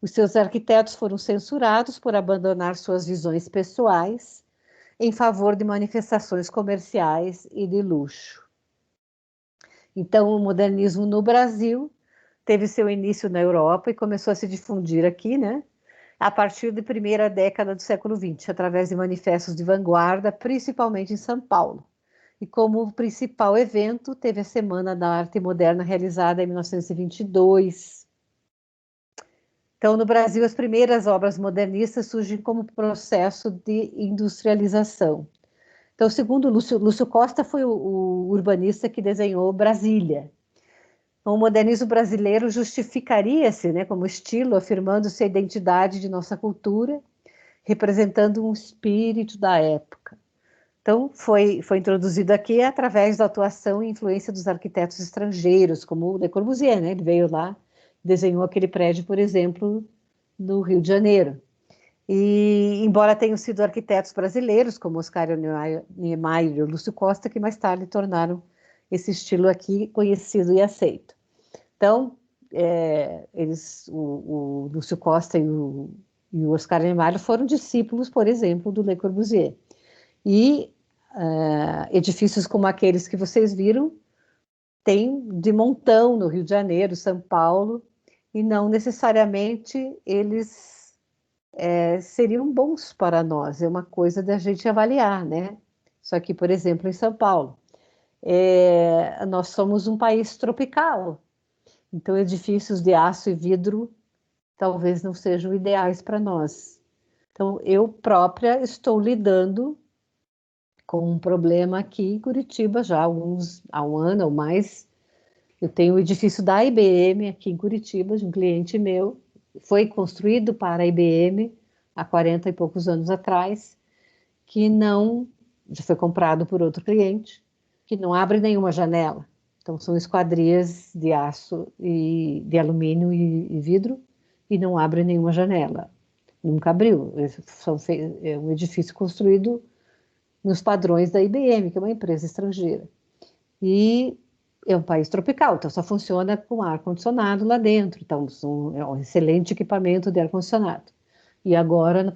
Os seus arquitetos foram censurados por abandonar suas visões pessoais em favor de manifestações comerciais e de luxo. Então, o modernismo no Brasil teve seu início na Europa e começou a se difundir aqui, né? A partir da primeira década do século XX, através de manifestos de vanguarda, principalmente em São Paulo. E como principal evento, teve a Semana da Arte Moderna, realizada em 1922. Então, no Brasil, as primeiras obras modernistas surgem como processo de industrialização. Então, segundo Lúcio Costa, foi o urbanista que desenhou Brasília. Então, o modernismo brasileiro justificaria-se, né, como estilo, afirmando-se a identidade de nossa cultura, representando um espírito da época. Então, foi introduzido aqui através da atuação e influência dos arquitetos estrangeiros, como o Le Corbusier, né? Ele veio lá desenhou aquele prédio, por exemplo, no Rio de Janeiro. E, embora tenham sido arquitetos brasileiros, como Oscar Niemeyer e Lúcio Costa, que mais tarde tornaram esse estilo aqui conhecido e aceito. Então, o Lúcio Costa e o Oscar Niemeyer foram discípulos, por exemplo, do Le Corbusier. E edifícios como aqueles que vocês viram, tem de montão no Rio de Janeiro, São Paulo, e não necessariamente eles seriam bons para nós, é uma coisa da gente avaliar, né? Só que, por exemplo, em São Paulo, nós somos um país tropical, então edifícios de aço e vidro talvez não sejam ideais para nós. Então, eu própria estou lidando com um problema aqui em Curitiba já há um ano ou mais. Eu tenho o edifício da IBM aqui em Curitiba, de um cliente meu, foi construído para a IBM há 40 e poucos anos atrás, que não, já foi comprado por outro cliente, que não abre nenhuma janela. Então, são esquadrias de aço e de alumínio e vidro, e não abre nenhuma janela. Nunca abriu. É um edifício construído nos padrões da IBM, que é uma empresa estrangeira. E é um país tropical, então só funciona com ar-condicionado lá dentro. Então, é um excelente equipamento de ar-condicionado. E agora,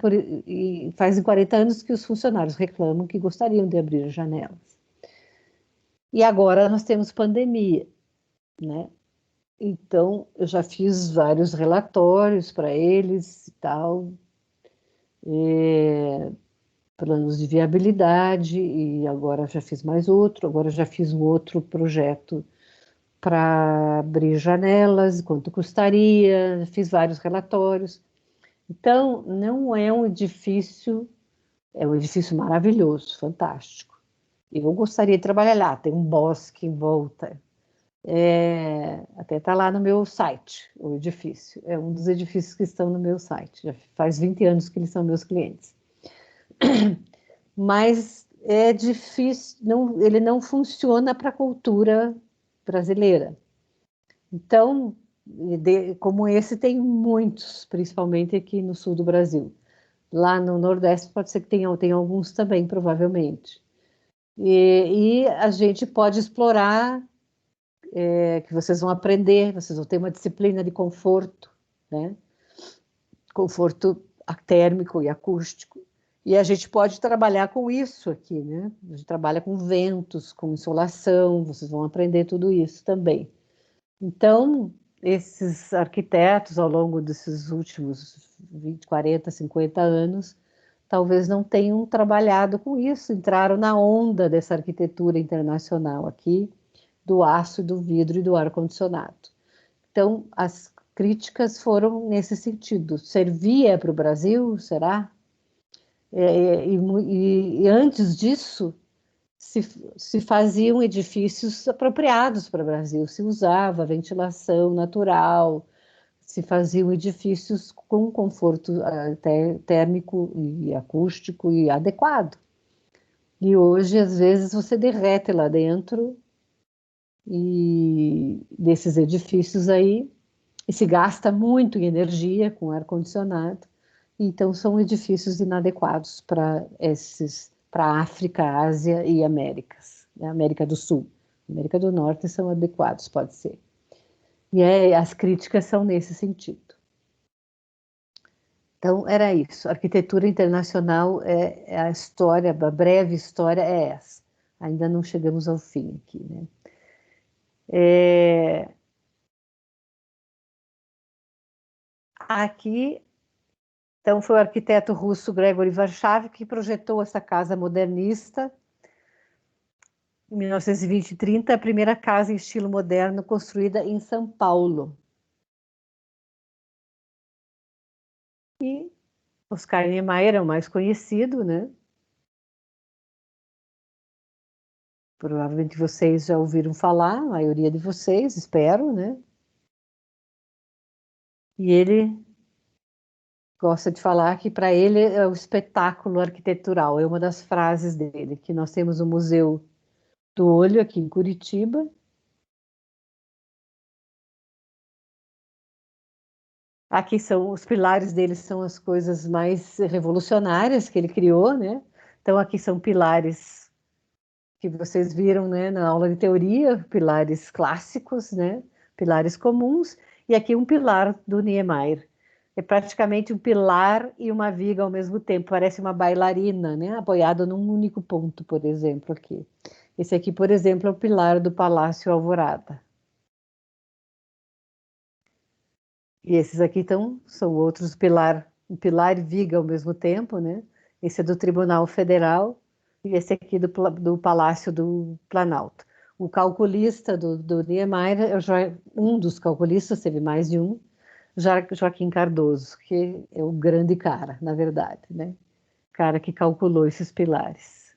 faz 40 anos que os funcionários reclamam que gostariam de abrir as janelas. E agora nós temos pandemia, né? Então, eu já fiz vários relatórios para eles e tal, planos de viabilidade, e agora já fiz mais outro, agora já fiz um outro projeto para abrir janelas, quanto custaria, fiz vários relatórios. Então, não é um edifício, é um edifício maravilhoso, fantástico. Eu gostaria de trabalhar lá, tem um bosque em volta. Até está lá no meu site, o edifício. É um dos edifícios que estão no meu site. Já faz 20 anos que eles são meus clientes. Mas é difícil, ele não funciona para a cultura brasileira. Então, como esse, tem muitos, principalmente aqui no sul do Brasil. Lá no Nordeste pode ser que tenha alguns também, provavelmente. E a gente pode explorar, que vocês vão aprender, vocês vão ter uma disciplina de conforto, né? Conforto térmico e acústico. E a gente pode trabalhar com isso aqui, né? A gente trabalha com ventos, com insolação, vocês vão aprender tudo isso também. Então, esses arquitetos, ao longo desses últimos 20, 40, 50 anos, talvez não tenham trabalhado com isso, entraram na onda dessa arquitetura internacional aqui, do aço, do vidro e do ar-condicionado. Então, as críticas foram nesse sentido. Servia para o Brasil, será? E antes disso, se faziam edifícios apropriados para o Brasil, se usava ventilação natural, se faziam edifícios com conforto térmico e acústico e adequado. E hoje, às vezes, você derrete lá dentro e desses edifícios aí, e se gasta muito em energia com ar-condicionado, então são edifícios inadequados para a África, Ásia e Américas, né? América do Sul. América do Norte são adequados, pode ser. E as críticas são nesse sentido. Então, era isso. A arquitetura internacional é a história, a breve história é essa. Ainda não chegamos ao fim aqui, né? Aqui, então, foi o arquiteto russo Gregory Varshavsky que projetou essa casa modernista. Em 1920 e 30, a primeira casa em estilo moderno construída em São Paulo. E Oscar Niemeyer é o mais conhecido, né? Provavelmente vocês já ouviram falar, a maioria de vocês, espero, né? E ele gosta de falar que para ele é o espetáculo arquitetural, é uma das frases dele, que nós temos o Museu do Olho aqui em Curitiba, Aqui são os pilares dele, são as coisas mais revolucionárias que ele criou, né? Então aqui são pilares que vocês viram, né, na aula de teoria, pilares clássicos, né? Pilares comuns, e aqui um pilar do Niemeyer. É praticamente um pilar e uma viga ao mesmo tempo, parece uma bailarina, né? Apoiada num único ponto, por exemplo, aqui. Esse aqui, por exemplo, é o pilar do Palácio Alvorada. E esses aqui são outros um pilar e viga ao mesmo tempo, né? Esse é do Tribunal Federal e esse aqui do Palácio do Planalto. O calculista do Niemeyer é um dos calculistas, teve mais de um, Joaquim Cardoso, que é o grande cara, na verdade, né? Cara que calculou esses pilares.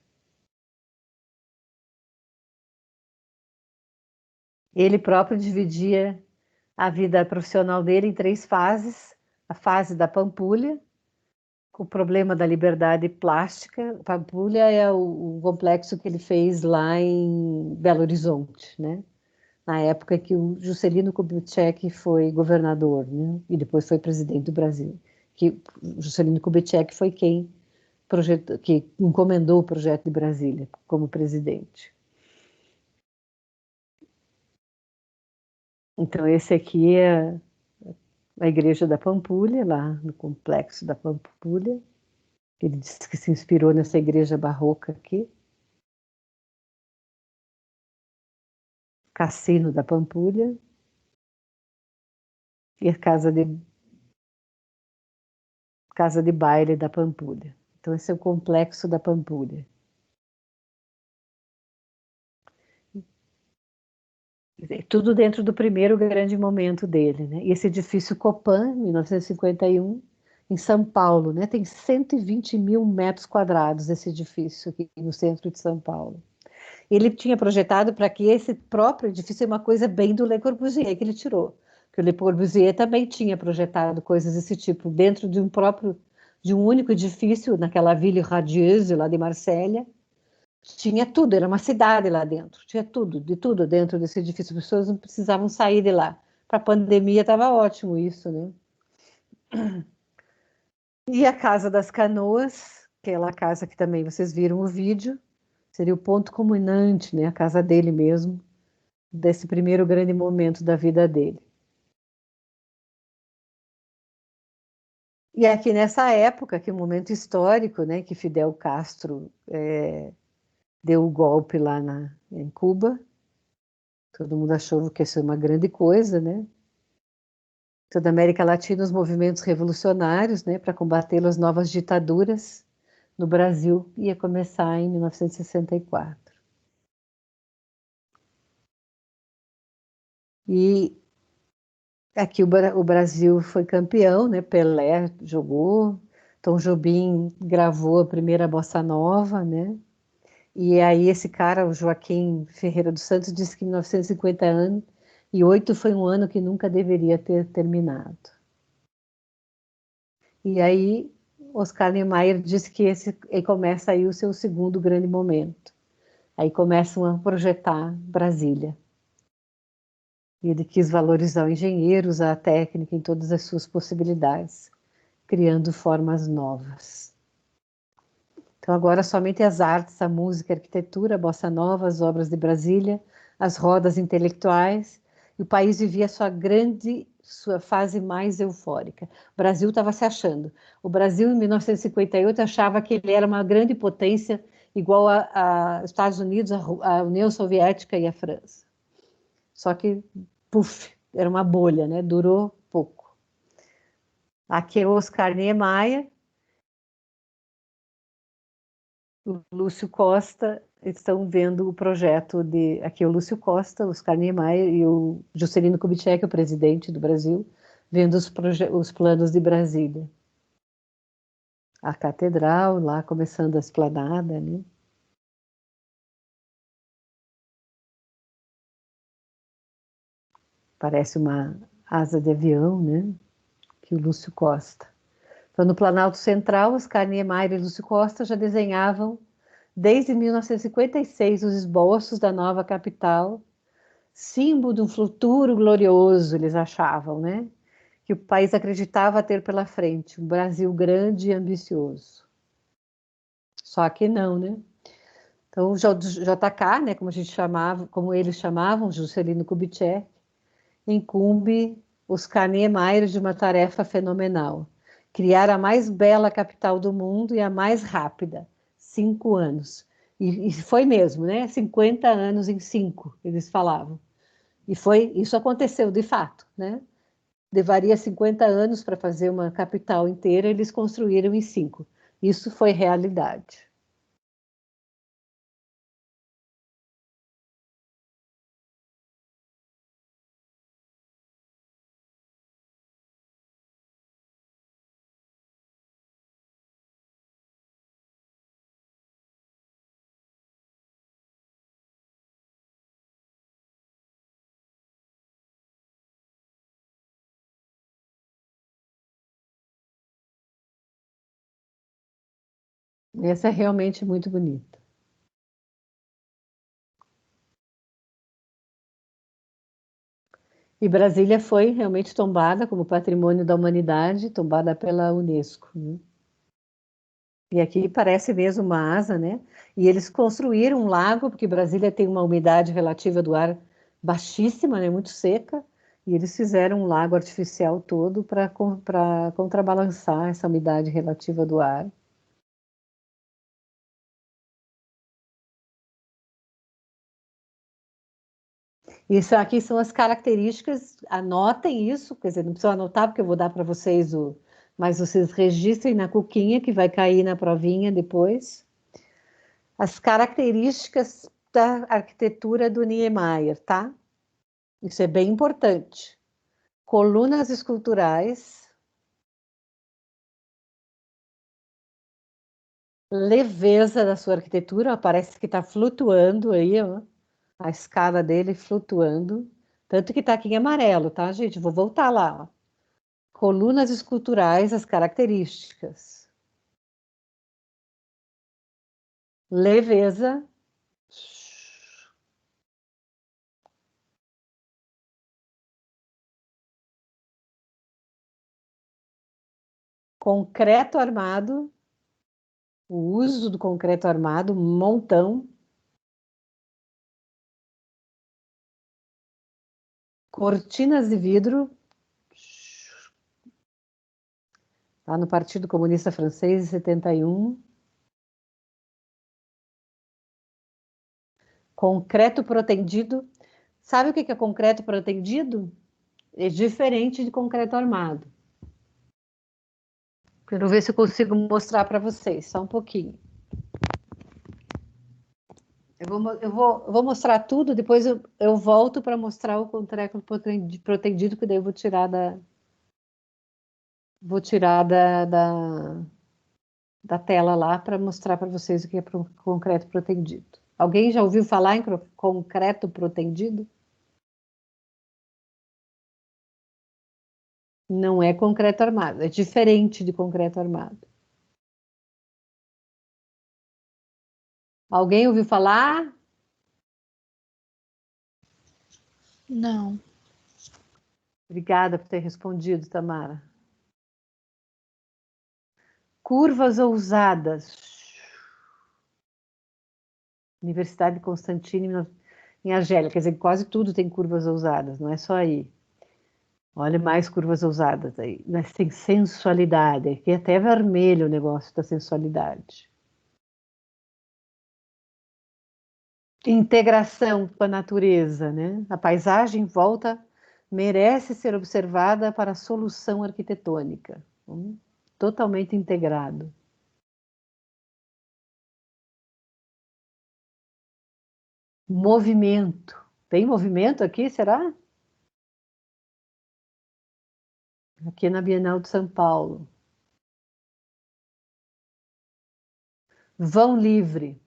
Ele próprio dividia a vida profissional dele em 3 fases: a fase da Pampulha, o problema da liberdade plástica. Pampulha é o complexo que ele fez lá em Belo Horizonte, né? Na época que o Juscelino Kubitschek foi governador, né? E depois foi presidente do Brasil. Que Juscelino Kubitschek foi que encomendou o projeto de Brasília como presidente. Então esse aqui é a igreja da Pampulha, lá no complexo da Pampulha. Ele disse que se inspirou nessa igreja barroca aqui. Cassino da Pampulha. E a casa de baile da Pampulha. Então esse é o complexo da Pampulha. Tudo dentro do primeiro grande momento dele, né? E esse edifício Copan, 1951, em São Paulo, né? Tem 120 mil metros quadrados esse edifício aqui no centro de São Paulo. Ele tinha projetado para que esse próprio edifício é uma coisa bem do Le Corbusier que ele tirou. Porque o Le Corbusier também tinha projetado coisas desse tipo dentro de um único edifício, naquela Ville Radieuse lá de Marsella. Tinha tudo, era uma cidade lá dentro, tinha tudo, de tudo dentro desse edifício. As pessoas não precisavam sair de lá. Para a pandemia estava ótimo isso, né? E a Casa das Canoas, aquela casa que também vocês viram o vídeo, seria o ponto culminante, né? A casa dele mesmo, desse primeiro grande momento da vida dele. E aqui nessa época, que é um momento histórico, né? Que Fidel Castro deu o golpe lá em Cuba. Todo mundo achou que isso é uma grande coisa, né? Toda a América Latina, os movimentos revolucionários, né, para combater as novas ditaduras no Brasil, ia começar em 1964. E aqui o Brasil foi campeão, né? Pelé jogou, Tom Jobim gravou a primeira bossa nova, né? E aí esse cara, o Joaquim Ferreira dos Santos, disse que 1958 foi um ano que nunca deveria ter terminado. E aí Oscar Niemeyer disse que aí começa aí o seu segundo grande momento. Aí começam a projetar Brasília. E ele quis valorizar o engenheiro, usar a técnica em todas as suas possibilidades, criando formas novas. Então agora somente as artes, a música, a arquitetura, a bossa nova, as obras de Brasília, as rodas intelectuais, e o país vivia sua fase mais eufórica. O Brasil estava se achando. O Brasil, em 1958, achava que ele era uma grande potência, igual a Estados Unidos, a União Soviética e a França. Só que, puf, era uma bolha, né? Durou pouco. Aqui é o Oscar Niemeyer, o Lúcio Costa, estão vendo o projeto de... Aqui é o Lúcio Costa, o Oscar Niemeyer e o Juscelino Kubitschek, o presidente do Brasil, vendo os planos de Brasília. A catedral, lá começando a esplanada, né? Parece uma asa de avião, né? Que o Lúcio Costa. Então, no Planalto Central, Oscar Niemeyer e Lúcio Costa já desenhavam, desde 1956, os esboços da nova capital, símbolo de um futuro glorioso, eles achavam, né? que o país acreditava ter pela frente, um Brasil grande e ambicioso. Só que não, né? Então, o JK, né, como a gente chamava, como eles chamavam, Juscelino Kubitschek, incumbe os Niemeyer de uma tarefa fenomenal: criar a mais bela capital do mundo e a mais rápida, 5 anos. E foi mesmo, né? 50 anos em 5, eles falavam. E isso aconteceu de fato, né? Levaria 50 anos para fazer uma capital inteira, eles construíram em 5. Isso foi realidade. Essa é realmente muito bonita. E Brasília foi realmente tombada como patrimônio da humanidade, tombada pela Unesco, né? E aqui parece mesmo uma asa, né? E eles construíram um lago, porque Brasília tem uma umidade relativa do ar baixíssima, né? Muito seca, e eles fizeram um lago artificial todo para contrabalançar essa umidade relativa do ar. Isso aqui são as características, anotem isso, quer dizer, não precisa anotar porque eu vou dar para vocês mas vocês registrem na cuquinha que vai cair na provinha depois. As características da arquitetura do Niemeyer, tá? Isso é bem importante. Colunas esculturais, leveza da sua arquitetura, ó, parece que está flutuando aí, ó, a escala dele flutuando, tanto que está aqui em amarelo, tá, gente? Vou voltar lá, ó. Colunas esculturais, as características. Leveza. Concreto armado. O uso do concreto armado, montão. Cortinas de vidro. Lá no Partido Comunista Francês, em 71. Concreto protendido. Sabe o que é concreto protendido? É diferente de concreto armado. Quero ver se eu consigo mostrar para vocês, só um pouquinho. Eu vou mostrar tudo, depois eu volto para mostrar o concreto protendido, que daí eu vou tirar da tela lá para mostrar para vocês o que é concreto protendido. Alguém já ouviu falar em concreto protendido? Não é concreto armado, é diferente de concreto armado. Alguém ouviu falar? Não. Obrigada por ter respondido, Tamara. Curvas ousadas. Universidade de Constantine, em Argélia. Quer dizer, quase tudo tem curvas ousadas, não é só aí. Olha mais curvas ousadas aí. Mas tem sensualidade. Aqui é até vermelho o negócio da sensualidade. Integração com a natureza, né? A paisagem em volta merece ser observada para a solução arquitetônica. Totalmente integrado. Movimento. Tem movimento aqui, será? Aqui na Bienal de São Paulo. Vão livre.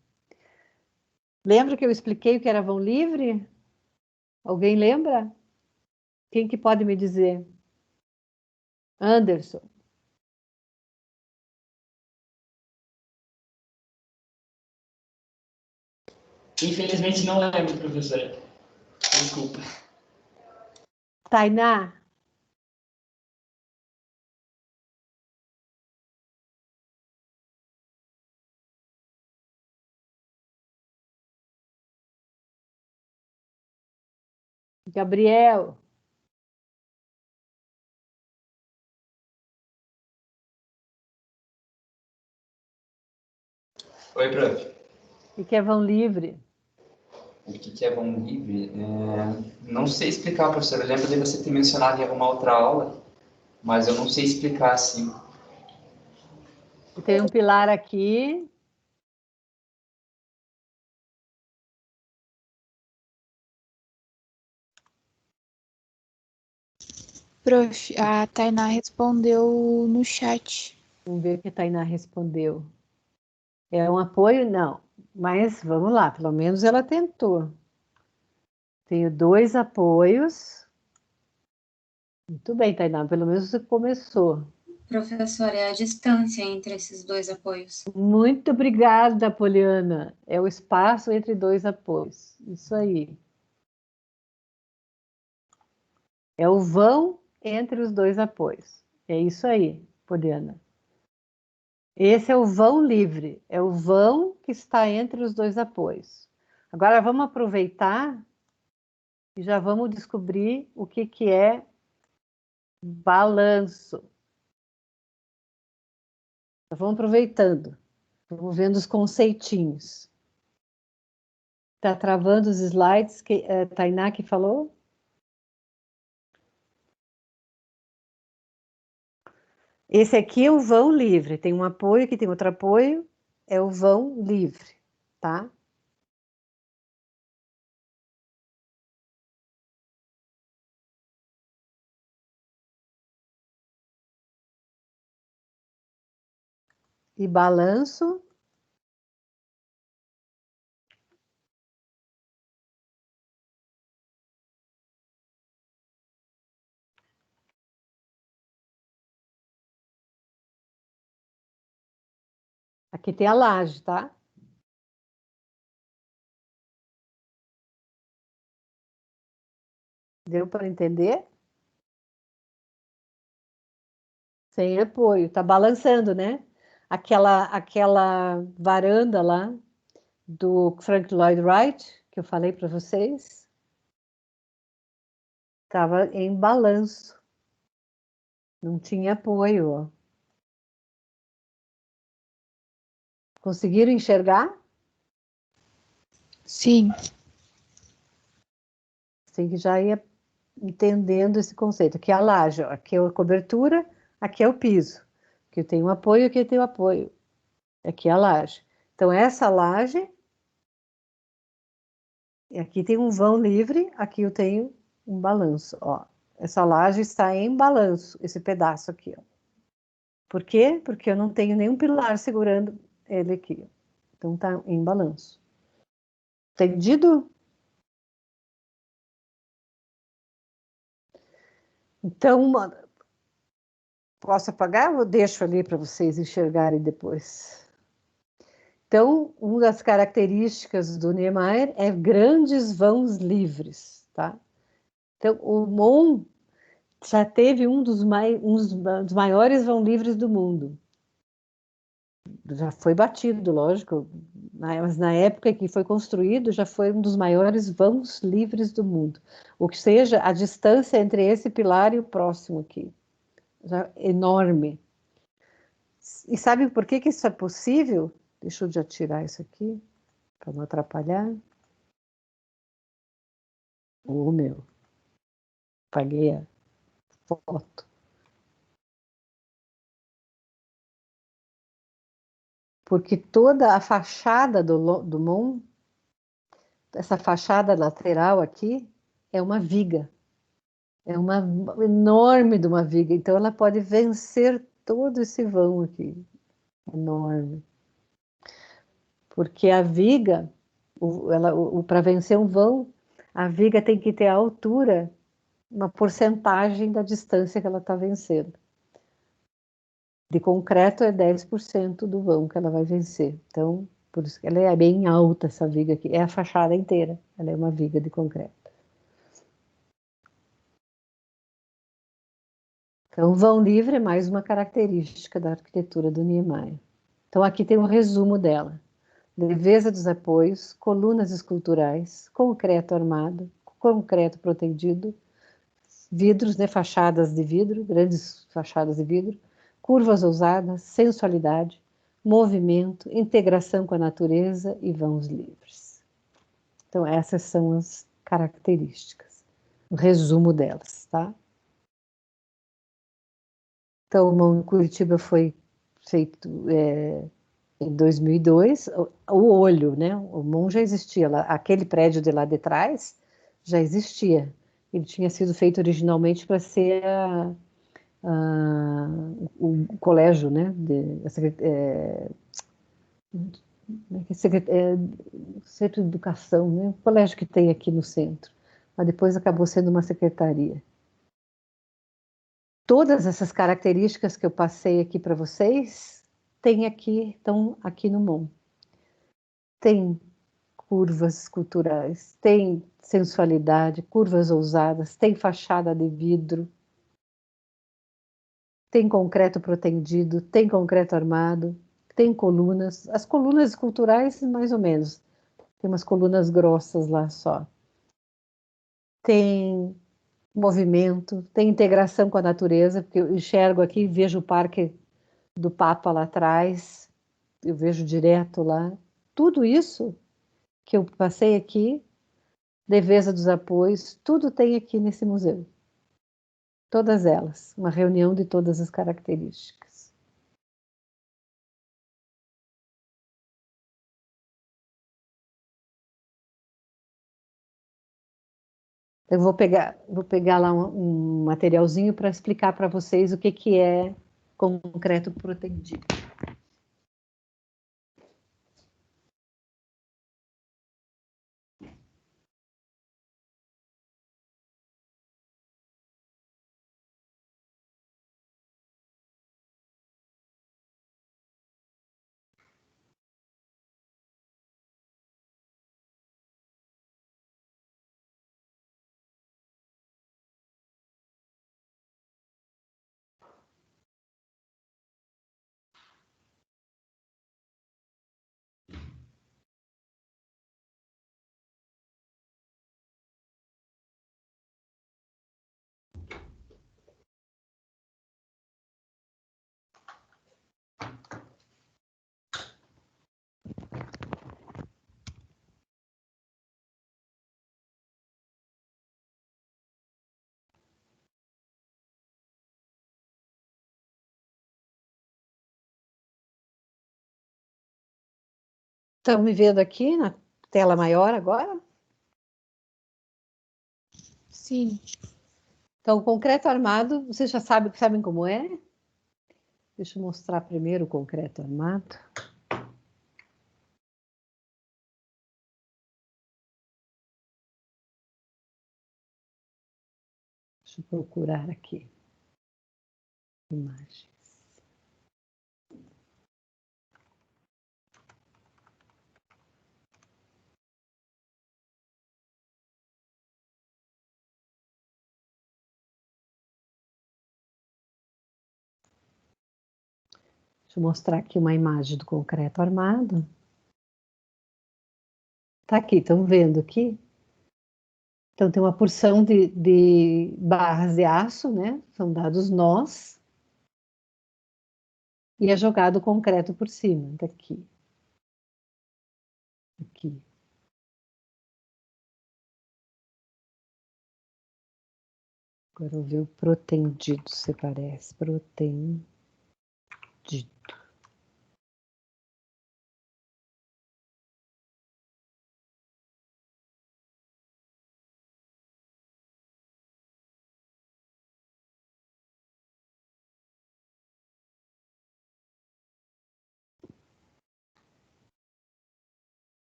Lembra que eu expliquei o que era vão livre? Alguém lembra? Quem que pode me dizer? Anderson. Infelizmente não lembro, professora. Desculpa. Tainá. Gabriel. Oi, prof. O que é vão livre? O que é vão livre? Não sei explicar, professor. Eu lembro de você ter mencionado em alguma outra aula, mas eu não sei explicar assim. Tem um pilar aqui. Prof, a Tainá respondeu no chat. Vamos ver o que a Tainá respondeu. É um apoio? Não. Mas vamos lá, pelo menos ela tentou. Tenho 2 apoios. Muito bem, Tainá, pelo menos você começou. Professor, é a distância entre esses 2 apoios. Muito obrigada, Poliana. É o espaço entre 2 apoios. Isso aí. É o vão entre os 2 apoios. É isso aí, Poliana. Esse é o vão livre. É o vão que está entre os 2 apoios. Agora vamos aproveitar e já vamos descobrir o que é balanço. Vamos aproveitando. Vamos vendo os conceitinhos. Está travando os slides que a Tainá que falou? Esse aqui é o vão livre. Tem um apoio, aqui tem outro apoio. É o vão livre, tá? E balanço. Aqui tem a laje, tá? Deu para entender? Sem apoio. Tá balançando, né? Aquela varanda lá do Frank Lloyd Wright, que eu falei para vocês, estava em balanço. Não tinha apoio, ó. Conseguiram enxergar? Sim. Assim que já ia entendendo esse conceito. Aqui é a laje, ó. Aqui é a cobertura, aqui é o piso. Aqui tem um apoio, aqui tem o apoio. Aqui é a laje. Então, essa laje, aqui tem um vão livre, aqui eu tenho um balanço, ó. Essa laje está em balanço, esse pedaço aqui, ó. Por quê? Porque eu não tenho nenhum pilar segurando ele aqui. Então, tá em balanço. Entendido? Então, posso apagar ou deixo ali para vocês enxergarem depois? Então, uma das características do Niemeyer é grandes vãos livres, tá? Então, o Mon já teve um dos maiores vãos livres do mundo. Já foi batido, lógico, mas na época que foi construído, já foi um dos maiores vãos livres do mundo. Ou seja, a distância entre esse pilar e o próximo aqui, já é enorme. E sabe por que isso é possível? Deixa eu já tirar isso aqui, para não atrapalhar. Oh, meu, apaguei a foto. Porque toda a fachada do Mon, essa fachada lateral aqui, é uma viga. É uma enorme de uma viga. Então, ela pode vencer todo esse vão aqui. Enorme. Porque a viga, para vencer um vão, a viga tem que ter a altura, uma porcentagem da distância que ela está vencendo. De concreto é 10% do vão que ela vai vencer. Então, por isso que ela é bem alta, essa viga aqui. É a fachada inteira. Ela é uma viga de concreto. Então, vão livre é mais uma característica da arquitetura do Niemeyer. Então, aqui tem um resumo dela. Leveza dos apoios, colunas esculturais, concreto armado, concreto protendido, vidros, né, fachadas de vidro, grandes fachadas de vidro, curvas ousadas, sensualidade, movimento, integração com a natureza e vãos livres. Então, essas são as características, o resumo delas, tá? Então, o Mão em Curitiba foi feito em 2002. O olho, né? O Mão já existia lá, aquele prédio de lá de trás já existia. Ele tinha sido feito originalmente para ser o colégio, né? Centro de Educação, né? O colégio que tem aqui no centro. Mas depois acabou sendo uma secretaria. Todas essas características que eu passei aqui para vocês estão aqui no Mon. Tem curvas esculturais, tem sensualidade, curvas ousadas, tem fachada de vidro, tem concreto protendido, tem concreto armado, tem colunas. As colunas esculturais, mais ou menos. Tem umas colunas grossas lá só. Tem movimento, tem integração com a natureza, porque eu enxergo aqui, vejo o Parque do Papa lá atrás, eu vejo direto lá. Tudo isso que eu passei aqui, Devesa dos Apoios, tudo tem aqui nesse museu. Todas elas, uma reunião de todas as características. Eu vou pegar lá um materialzinho para explicar para vocês o que é concreto protendido. Estão me vendo aqui na tela maior agora? Sim. Então, o concreto armado, vocês já sabem como é? Deixa eu mostrar primeiro o concreto armado. Deixa eu procurar aqui imagens. Deixa eu mostrar aqui uma imagem do concreto armado. Tá aqui, estão vendo aqui? Então, tem uma porção de barras de aço, né? São dados nós. E é jogado concreto por cima, daqui. Aqui. Agora eu vou ver o protendido, se parece. Protendido.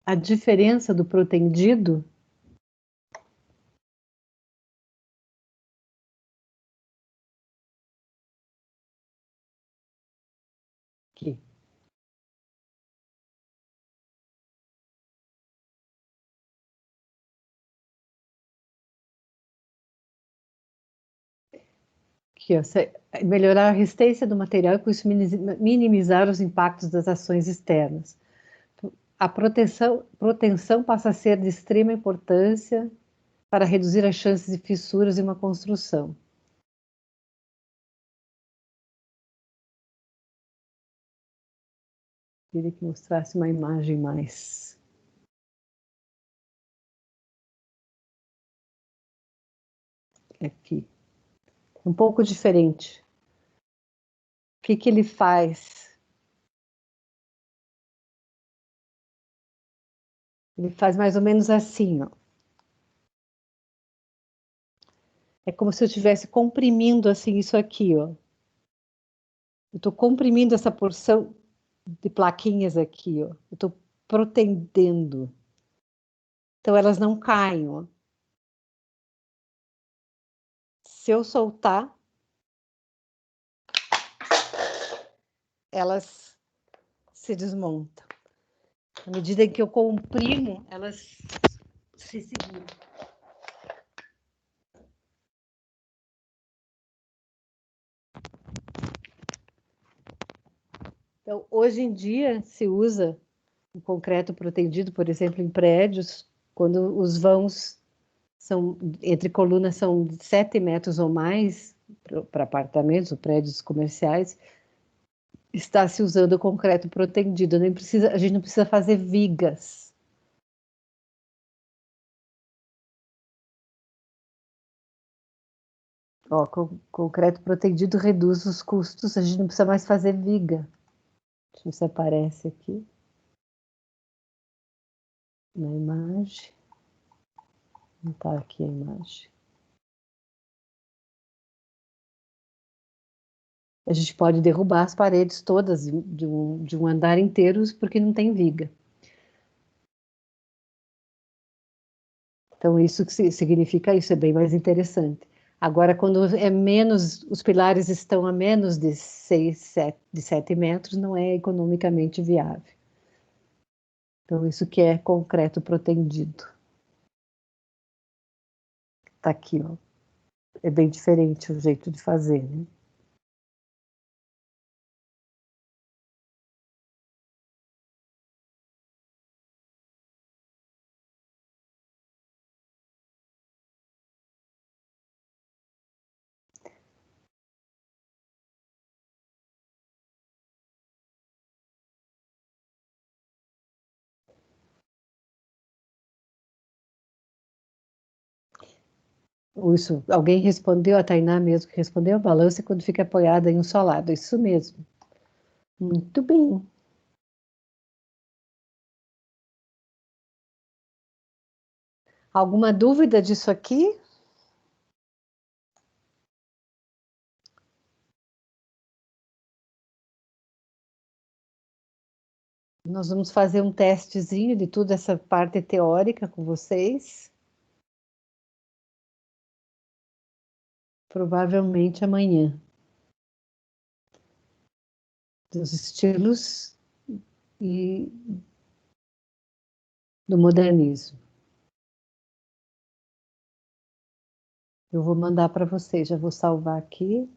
A diferença do protendido aqui. Aqui, ó, melhorar a resistência do material e com isso minimizar os impactos das ações externas. a proteção passa a ser de extrema importância para reduzir as chances de fissuras em uma construção. Queria que mostrasse uma imagem mais. Aqui. Um pouco diferente. O que que ele faz? Ele faz mais ou menos assim, ó. É como se eu estivesse comprimindo assim isso aqui, ó. Eu estou comprimindo essa porção de plaquinhas aqui, ó. Eu estou protegendo. Então elas não caem, ó. Se eu soltar, elas se desmontam. À medida que eu comprimo, elas se seguram. Então, hoje em dia, se usa o concreto protendido, por exemplo, em prédios, quando os vãos são entre colunas são de 7 metros ou mais, para apartamentos ou prédios comerciais, está se usando o concreto protendido. Nem precisa, a gente não precisa fazer vigas. Ó, concreto protendido reduz os custos, a gente não precisa mais fazer viga. Deixa eu ver se aparece aqui na imagem. Não está aqui a imagem. A gente pode derrubar as paredes todas de um andar inteiro porque não tem viga. Então, isso que significa isso, é bem mais interessante. Agora, quando é menos, os pilares estão a menos de 7 metros, não é economicamente viável. Então, isso que é concreto protendido. Está aqui, ó. É bem diferente o jeito de fazer, né? Isso, alguém respondeu, a Tainá mesmo que respondeu, a balança quando fica apoiada em um só lado. Isso mesmo. Muito bem. Alguma dúvida disso aqui? Nós vamos fazer um testezinho de toda essa parte teórica com vocês. Provavelmente amanhã. Dos estilos e do modernismo. Eu vou mandar para vocês, já vou salvar aqui.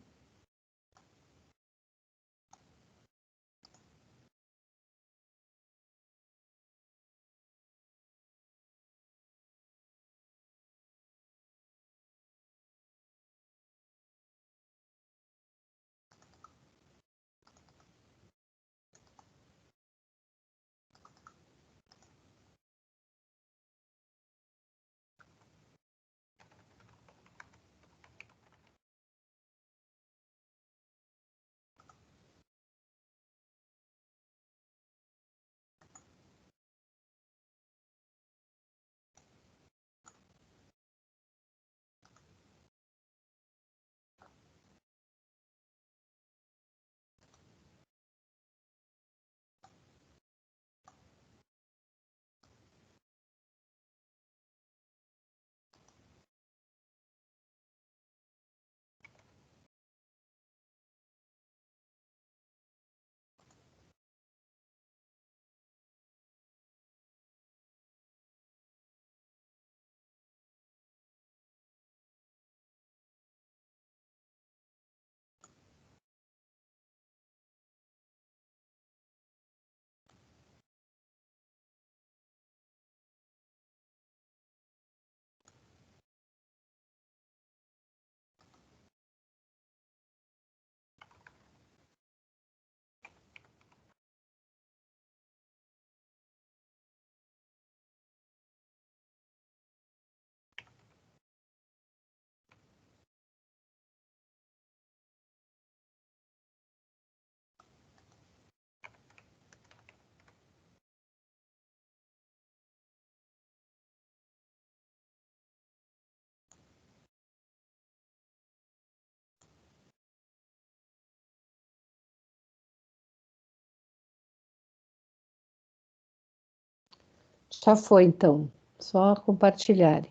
Já foi, então. Só compartilhar.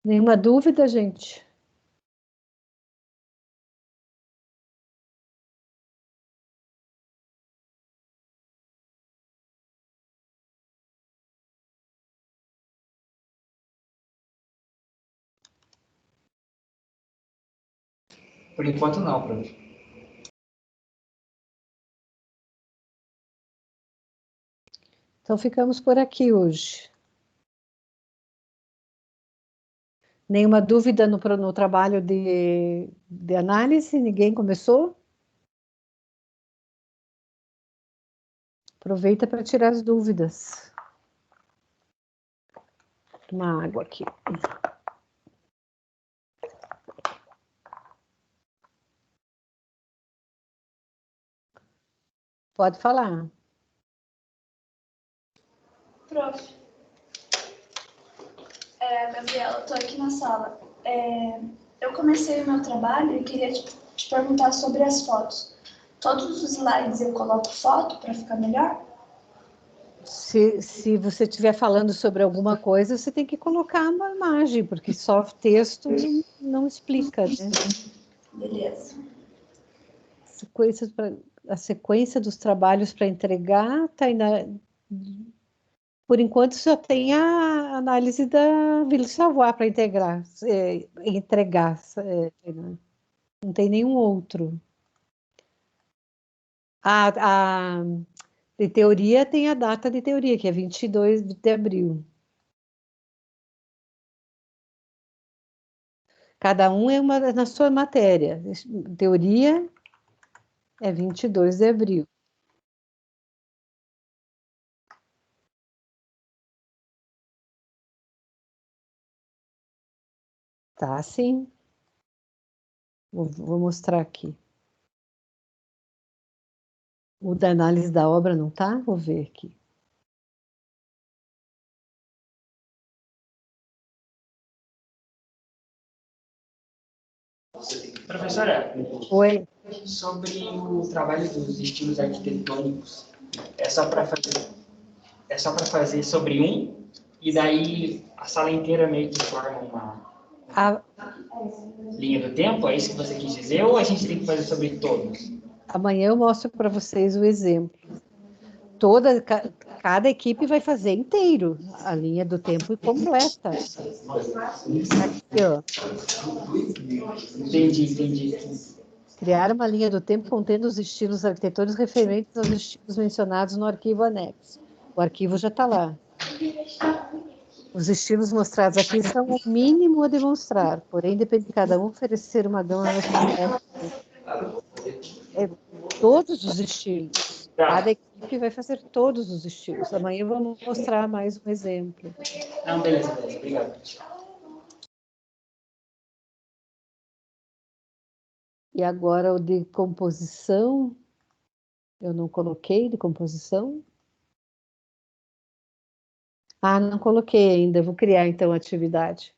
Nenhuma dúvida, gente? Por enquanto não, prof. Então, ficamos por aqui hoje. Nenhuma dúvida no trabalho de análise? Ninguém começou? Aproveita para tirar as dúvidas. Uma água aqui. Pode falar. Prof, Gabriela, eu tô aqui na sala. Eu comecei o meu trabalho e queria te perguntar sobre as fotos. Todos os slides eu coloco foto para ficar melhor? Se você estiver falando sobre alguma coisa, você tem que colocar uma imagem, porque só texto não explica, né? Beleza. A sequência dos trabalhos para entregar está aí por enquanto só tem a análise da Vila Savoie para entregar. Não tem nenhum outro. A de teoria tem a data de teoria, que é 22 de abril. Cada um é na sua matéria. Teoria é 22 de abril. Tá, sim. Vou mostrar aqui. O da análise da obra não tá? Vou ver aqui. Professora, Oi. sobre o trabalho dos estilos arquitetônicos, é só para fazer sobre um, e daí a sala inteira meio que forma uma A, linha do tempo? É isso que você quis dizer? Ou a gente tem que fazer sobre todos? Amanhã eu mostro para vocês o exemplo. Cada equipe vai fazer inteiro a linha do tempo completa. Aqui, ó. Entendi. Criar uma linha do tempo contendo os estilos arquitetônicos referentes aos estilos mencionados no arquivo anexo. O arquivo já está lá. Os estilos mostrados aqui são o mínimo a demonstrar, porém depende de cada um oferecer uma gama mais completa. Todos os estilos. Cada equipe vai fazer todos os estilos. Amanhã eu vou mostrar mais um exemplo. Não, beleza, obrigado. E agora o de composição, eu não coloquei de composição. Ah, não coloquei ainda, vou criar então a atividade.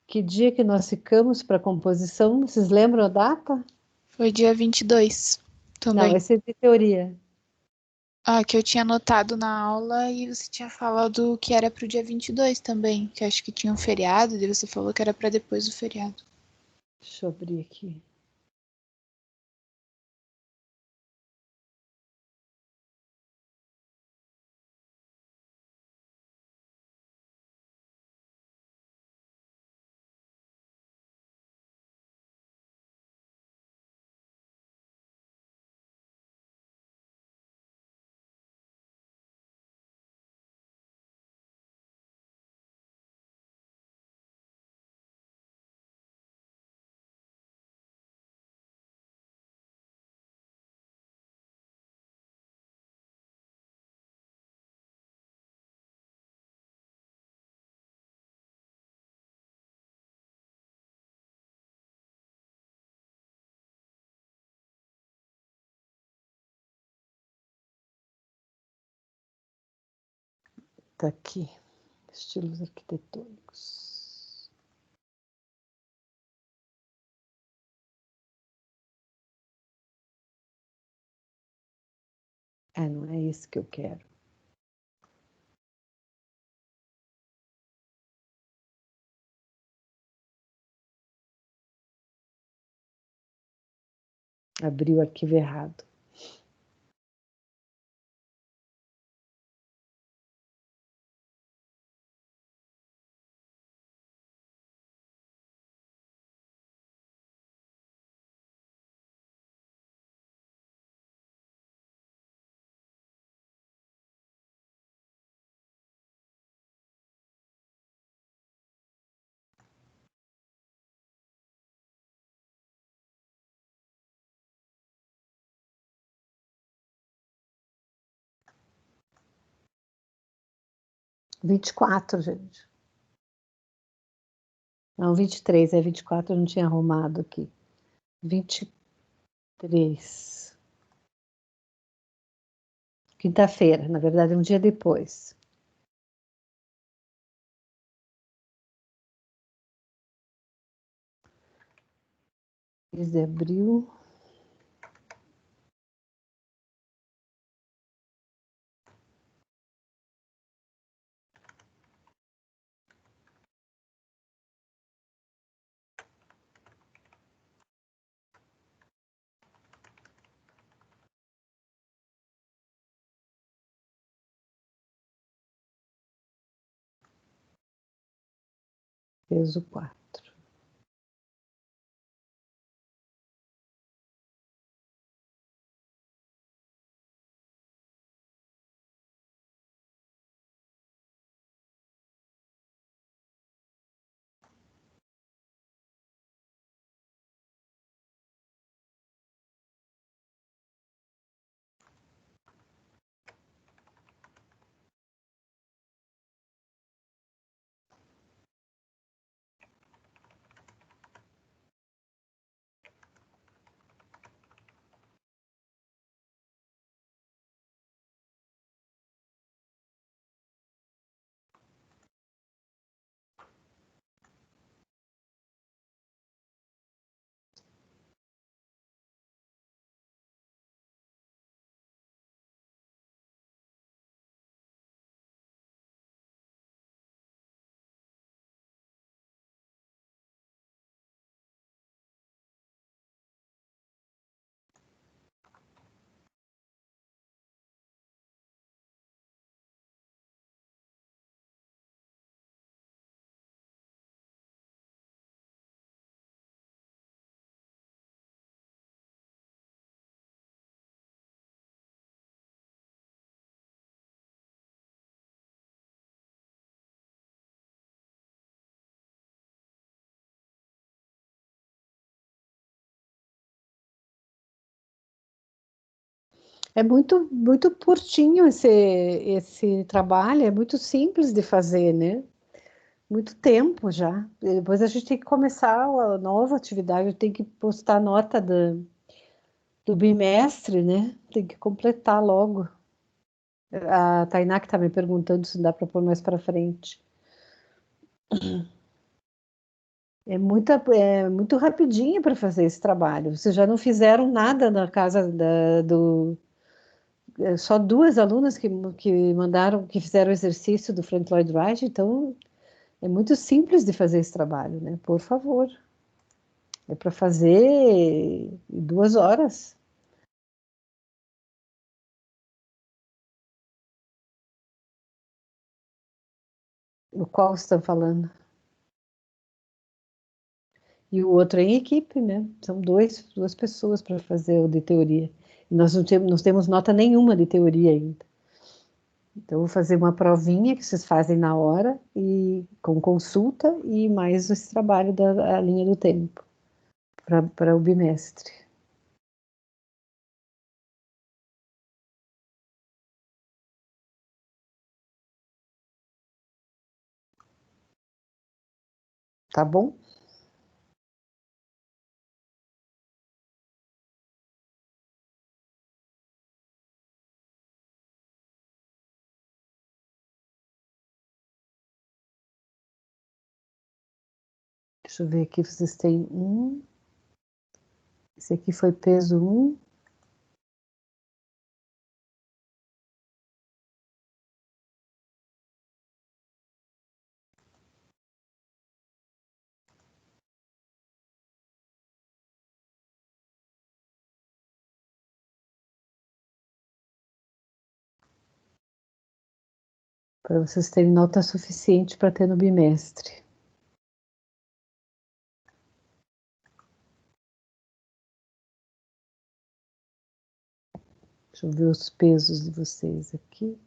Que dia que nós ficamos para composição? Vocês lembram a data? Foi dia 22 também. Não, esse é de teoria. Ah, que eu tinha anotado na aula e você tinha falado que era pro dia 22 também, que acho que tinha um feriado, e você falou que era para depois do feriado. Deixa eu abrir aqui. está aqui. Estilos arquitetônicos. Não é esse que eu quero. Abri o arquivo errado. Vinte e quatro, gente. Não, 23, 24 eu não tinha arrumado aqui. 23. Quinta-feira, na verdade, um dia depois. Mês de abril. Peso 4. É muito, muito curtinho esse trabalho, é muito simples de fazer, né? Muito tempo já. E depois a gente tem que começar a nova atividade, tem que postar a nota do bimestre, né? Tem que completar logo. A Tainá que está me perguntando se dá para pôr mais para frente. É muito rapidinho para fazer esse trabalho. Vocês já não fizeram nada na casa só duas alunas que mandaram, que fizeram o exercício do Frank Lloyd Wright, então é muito simples de fazer esse trabalho, né? Por favor. É para fazer em 2 horas. O qual estão falando? E o outro é em equipe, né? São duas pessoas para fazer o de teoria. E nós temos nota nenhuma de teoria ainda. Então, eu vou fazer uma provinha que vocês fazem na hora, e com consulta, e mais esse trabalho da linha do tempo, para o bimestre. Tá bom? Deixa eu ver aqui, vocês têm 1. Esse aqui foi peso 1. Para vocês terem nota suficiente para ter no bimestre. Deixa eu ver os pesos de vocês aqui.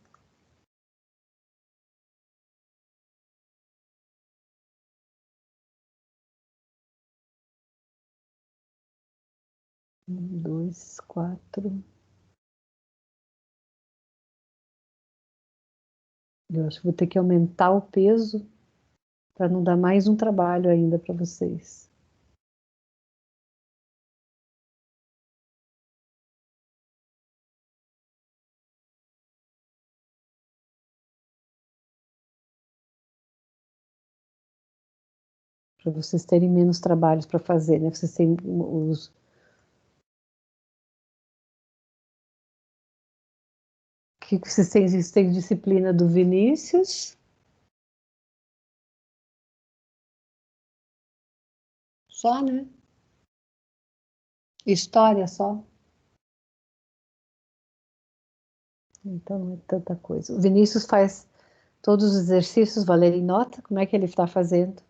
Um, 2, 4. Eu acho que vou ter que aumentar o peso para não dar mais um trabalho ainda para vocês. Para vocês terem menos trabalhos para fazer, né? Vocês têm os... O que vocês têm? Vocês têm disciplina do Vinícius. Só, né? História só. Então não é tanta coisa. O Vinícius faz todos os exercícios valerem nota? Como é que ele está fazendo?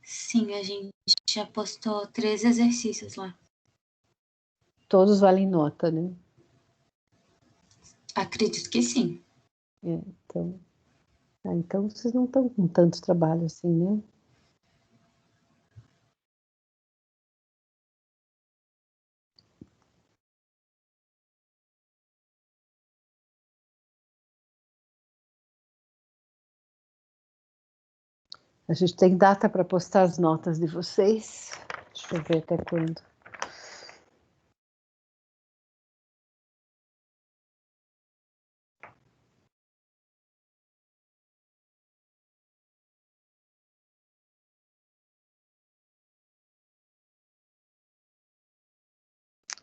Sim, a gente já postou 3 exercícios lá. Todos valem nota, né? Acredito que sim. Então, então vocês não estão com tanto trabalho assim, né? A gente tem data para postar as notas de vocês. Deixa eu ver até quando.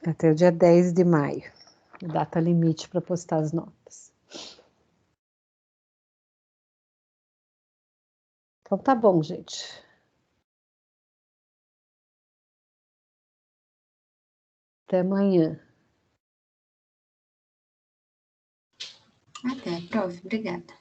Até o dia 10 de maio. Data limite para postar as notas. Então tá bom, gente. Até amanhã. Até, prof. Obrigada.